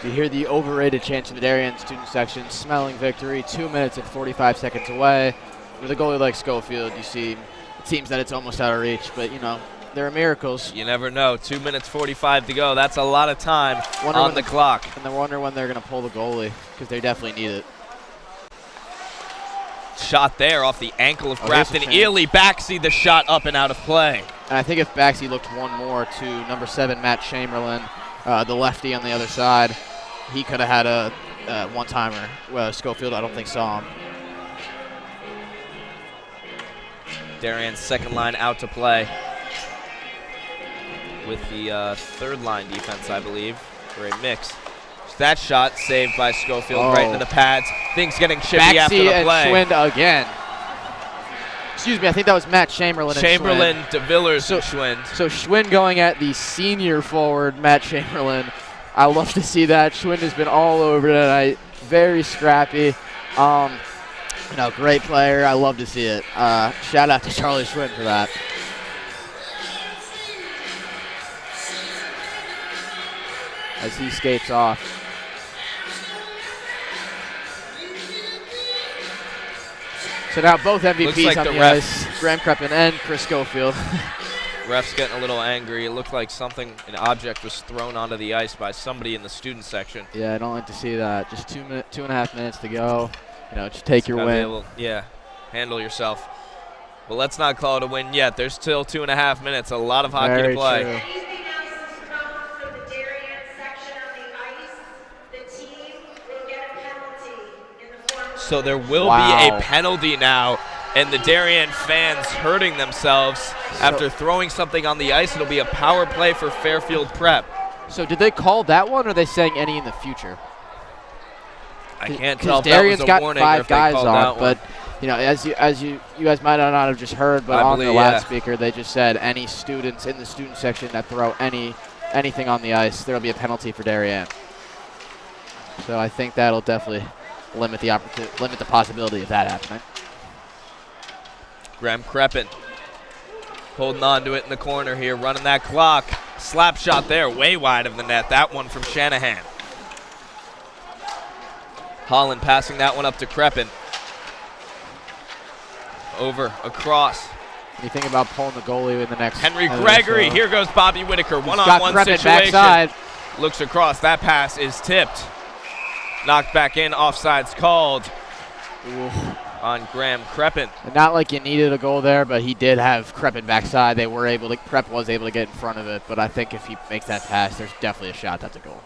You hear the overrated chants in the Darien student section, smelling victory, 2 minutes and 45 seconds away. With a goalie like Schofield, you see it seems that it's almost out of reach, but, you know, there are miracles. You never know. 2 minutes 45 to go. That's a lot of time on the clock. And I wonder when they're going to pull the goalie, because they definitely need it. Shot there off the ankle of Grafton Ely. Baxi the shot up and out of play. And I think if Baxi looked one more to number 7, Matt Chamberlain, the lefty on the other side, he could have had a one-timer. Schofield, I don't think, saw him. Darien's second line out to play with the third line defense, I believe, for a mix. That shot saved by Schofield right into the pads. Things getting chippy Baxi after the play. And Schwind again. Excuse me, I think that was Matt Chamberlain. Chamberlain, DeVillers, and Schwind. So Schwind going at the senior forward, Matt Chamberlain. I love to see that. Schwind has been all over tonight. Very scrappy. You know, great player. I love to see it. Shout out to Charlie Schwind for that. As he skates off. So now both MVPs on the ice. Graham Kreppen and Chris Schofield. Ref's getting a little angry. It looked like an object was thrown onto the ice by somebody in the student section. Yeah, I don't like to see that. Just 2.5 minutes to go. You know, just take your win. Handle yourself. But let's not call it a win yet. There's still 2.5 minutes. A lot of hockey to play. True. So there will be a penalty now, and the Darien fans hurting themselves after throwing something on the ice. It'll be a power play for Fairfield Prep. So did they call that one, or are they saying any in the future? I can't tell if that was a warning or if they called that one. But you know, as you guys might not have just heard, but on the loudspeaker they just said any students in the student section that throw anything on the ice, there'll be a penalty for Darien. So I think that'll definitely limit the possibility of that happening. Graham Kreppen holding on to it in the corner here, running that clock. Slap shot there, way wide of the net. That one from Shanahan. Holland passing that one up to Kreppen. Over, across. What do you think about pulling the goalie in the next? Henry Gregory. Here goes Bobby Whitaker. One-on-one situation. Backside. Looks across. That pass is tipped. Knocked back in. Offside's called. on Graham Creppen. And not like you needed a goal there, but he did have Creppen backside. Prep was able to get in front of it, but I think if he makes that pass, there's definitely a shot that's a goal.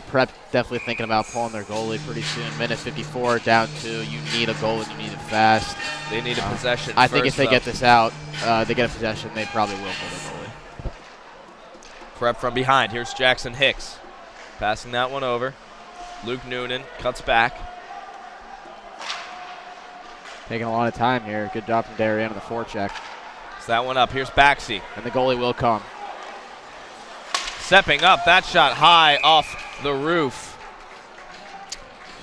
Prep definitely thinking about pulling their goalie pretty soon. Minute 54, down 2. You need a goal and you need it fast. They need a possession I think first, if they though. get this out, they get a possession, they probably will pull their goalie. Prep from behind. Here's Jackson Hicks. Passing that one over. Luke Noonan cuts back. Taking a lot of time here. Good job from Darien on the forecheck. It's that one up. Here's Baxi. And the goalie will come. Stepping up. That shot high off the roof.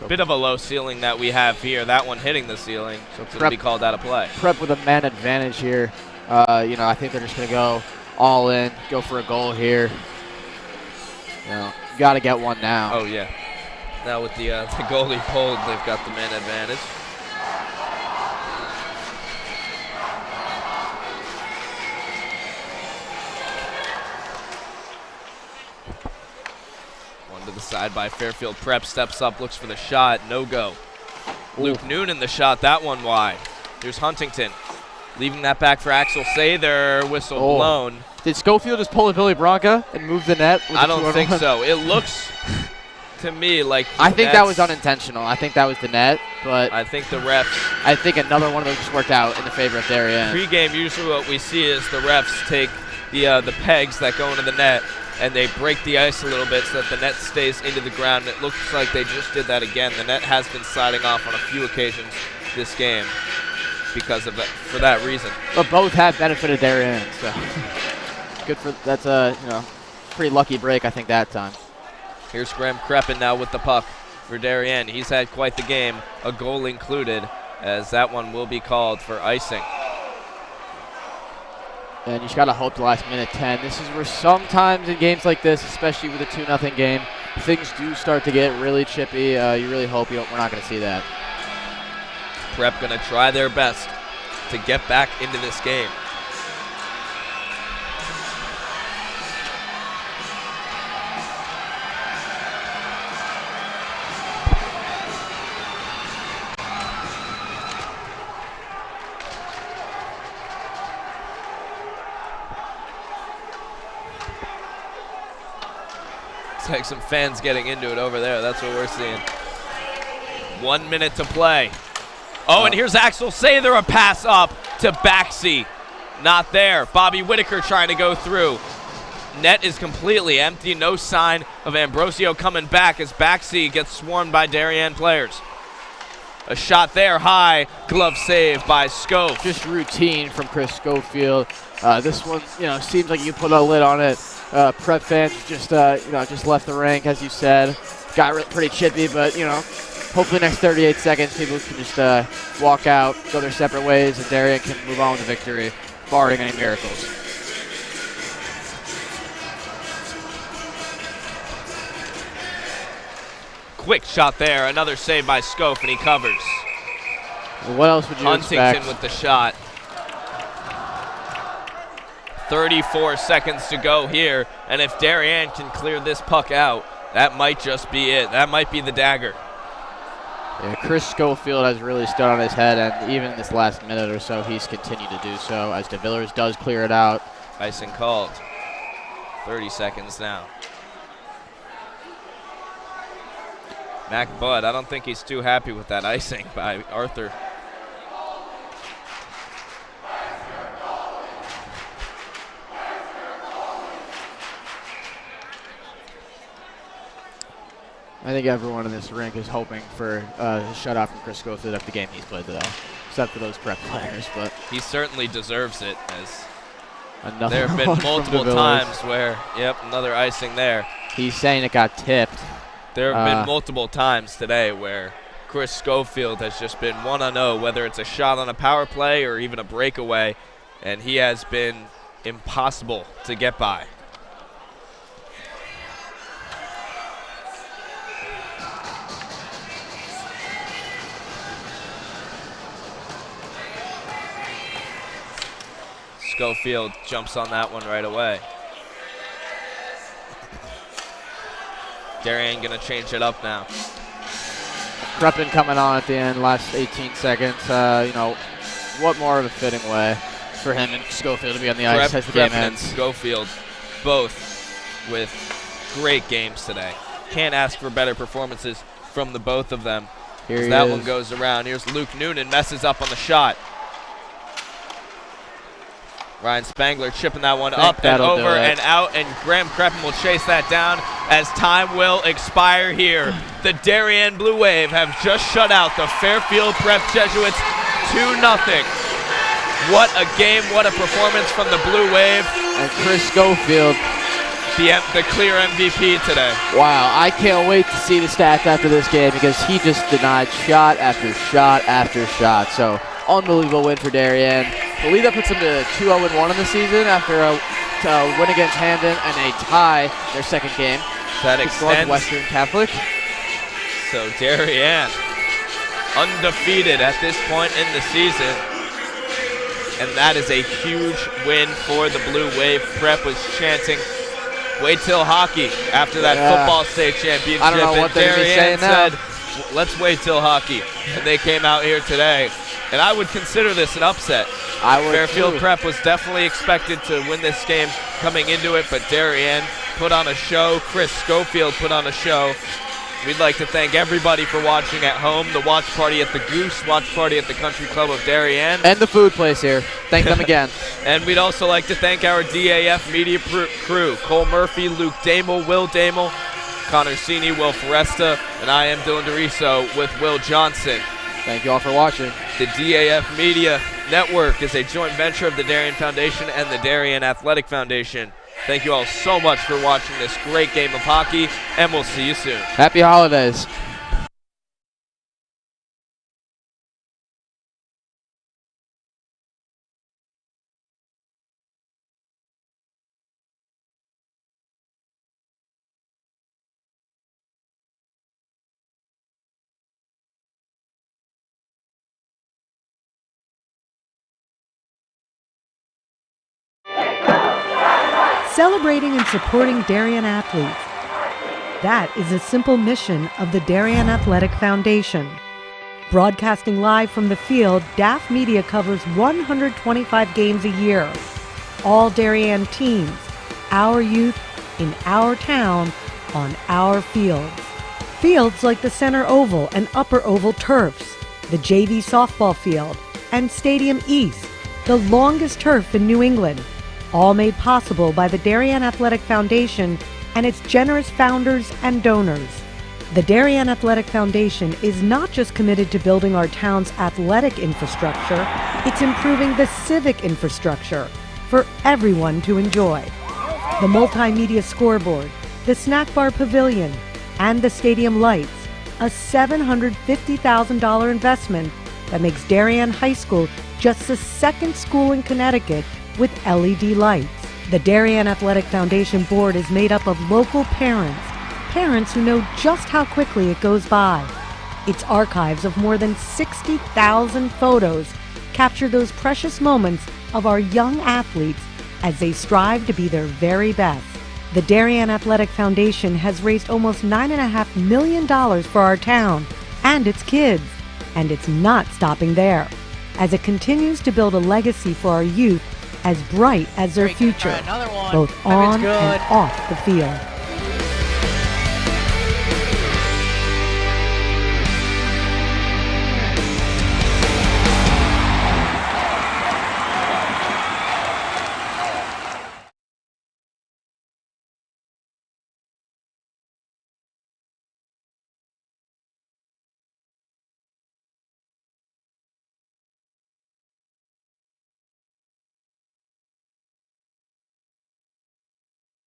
Bit of a low ceiling that we have here. That one hitting the ceiling. So it'll be called out of play. Prep with a man advantage here. I think they're just going to go all in, go for a goal here. You got to get one now. Oh, yeah. Now with the goalie pulled, they've got the man advantage. One to the side by Fairfield Prep. Steps up, looks for the shot. No go. Luke Noonan the shot. That one wide. Here's Huntington. Leaving that back for Axel Sather. Whistle blown. Did Schofield just pull a Billy Bronca and move the net? I don't think so. It looks to me like I think that was unintentional. I think that was the net, but I think the refs. I think another one of those just worked out in the favor of Darien. Pre-game, usually what we see is the refs take the pegs that go into the net and they break the ice a little bit so that the net stays into the ground. It looks like they just did that again. The net has been sliding off on a few occasions this game because of that. For that reason. But both have benefited Darien, so good for that's a pretty lucky break I think that time. Here's Graham Creppen now with the puck for Darien. He's had quite the game, a goal included, as that one will be called for icing. And you just got to hope the last minute 10. This is where sometimes in games like this, especially with a 2-0 game, things do start to get really chippy. You really hope we're not going to see that. Prep going to try their best to get back into this game. Like some fans getting into it over there. That's what we're seeing. 1 minute to play. Oh, and here's Axel Sather, a pass up to Baxi. Not there. Bobby Whitaker trying to go through. Net is completely empty. No sign of Ambrosio coming back as Baxi gets swarmed by Darien players. A shot there, high. Glove save by Schof. Just routine from Chris Schofield. This one, seems like you put a lid on it. Prep fans just left the rink, as you said. Got pretty chippy, but, hopefully next 38 seconds people can just walk out, go their separate ways, and Darien can move on with the victory, barring any miracles. Quick shot there. Another save by Schof, and he covers. What else would you expect? Huntington with the shot. 34 seconds to go here, and if Darien can clear this puck out, that might just be it. That might be the dagger. Yeah, Chris Schofield has really stood on his head, and even in this last minute or so, he's continued to do so as De Villers does clear it out. Icing called. 30 seconds now. Mac Budd, I don't think he's too happy with that icing by Arthur. I think everyone in this rink is hoping for a shutout from Chris Schofield after the game he's played today, except for those prep players. But he certainly deserves it, as another there have been multiple times where, another icing there. He's saying it got tipped. There have been multiple times today where Chris Schofield has just been 1-0, whether it's a shot on a power play or even a breakaway, and he has been impossible to get by. Schofield jumps on that one right away. Darien gonna change it up now. Corbin coming on at the end, last 18 seconds. You know, what more of a fitting way for him and Schofield to be on the ice as the game ends. And Schofield, both with great games today. Can't ask for better performances from the both of them. Here that one goes around. Here's Luke Noonan, messes up on the shot. Ryan Spangler chipping that one up and over and out, and Graham Creppen will chase that down as time will expire here. The Darien Blue Wave have just shut out the Fairfield Prep Jesuits 2-0. What a game, what a performance from the Blue Wave. And Chris Schofield, the clear MVP today. Wow, I can't wait to see the stats after this game because he just denied shot after shot after shot. So, unbelievable win for Darien. I believe that puts them to 2-0-1 in the season after a win against Hamden and a tie their second game. That extends. Northwestern Catholic. So Darien undefeated at this point in the season. And that is a huge win for the Blue Wave. Prep was chanting, "Wait till hockey," after that football state championship. I don't know what they're saying said, now. "Let's wait till hockey." And they came out here today. And I would consider this an upset. I would Fairfield too. Prep was definitely expected to win this game coming into it, but Darien put on a show. Chris Schofield put on a show. We'd like to thank everybody for watching at home, the watch party at the Goose, watch party at the Country Club of Darien. And the food place here. Thank them again. And we'd also like to thank our DAF Media crew, Cole Murphy, Luke Damel, Will Damel, Connor Sini, Will Foresta, and I am Dylan DeRiso with Will Johnson. Thank you all for watching. The DAF Media Network is a joint venture of the Darien Foundation and the Darien Athletic Foundation. Thank you all so much for watching this great game of hockey, and we'll see you soon. Happy holidays. Celebrating and supporting Darien athletes. That is a simple mission of the Darien Athletic Foundation. Broadcasting live from the field, DAF Media covers 125 games a year. All Darien teams, our youth, in our town, on our fields. Fields like the Center Oval and Upper Oval turfs, the JV softball field, and Stadium East, the longest turf in New England. All made possible by the Darien Athletic Foundation and its generous founders and donors. The Darien Athletic Foundation is not just committed to building our town's athletic infrastructure, it's improving the civic infrastructure for everyone to enjoy. The multimedia scoreboard, the snack bar pavilion, and the stadium lights, a $750,000 investment that makes Darien High School just the second school in Connecticut with LED lights. The Darien Athletic Foundation board is made up of local parents who know just how quickly it goes by. Its archives of more than 60,000 photos capture those precious moments of our young athletes as they strive to be their very best. The Darien Athletic Foundation has raised almost $9.5 million for our town and its kids, and it's not stopping there, as it continues to build a legacy for our youth as bright as their future, both on and off the field.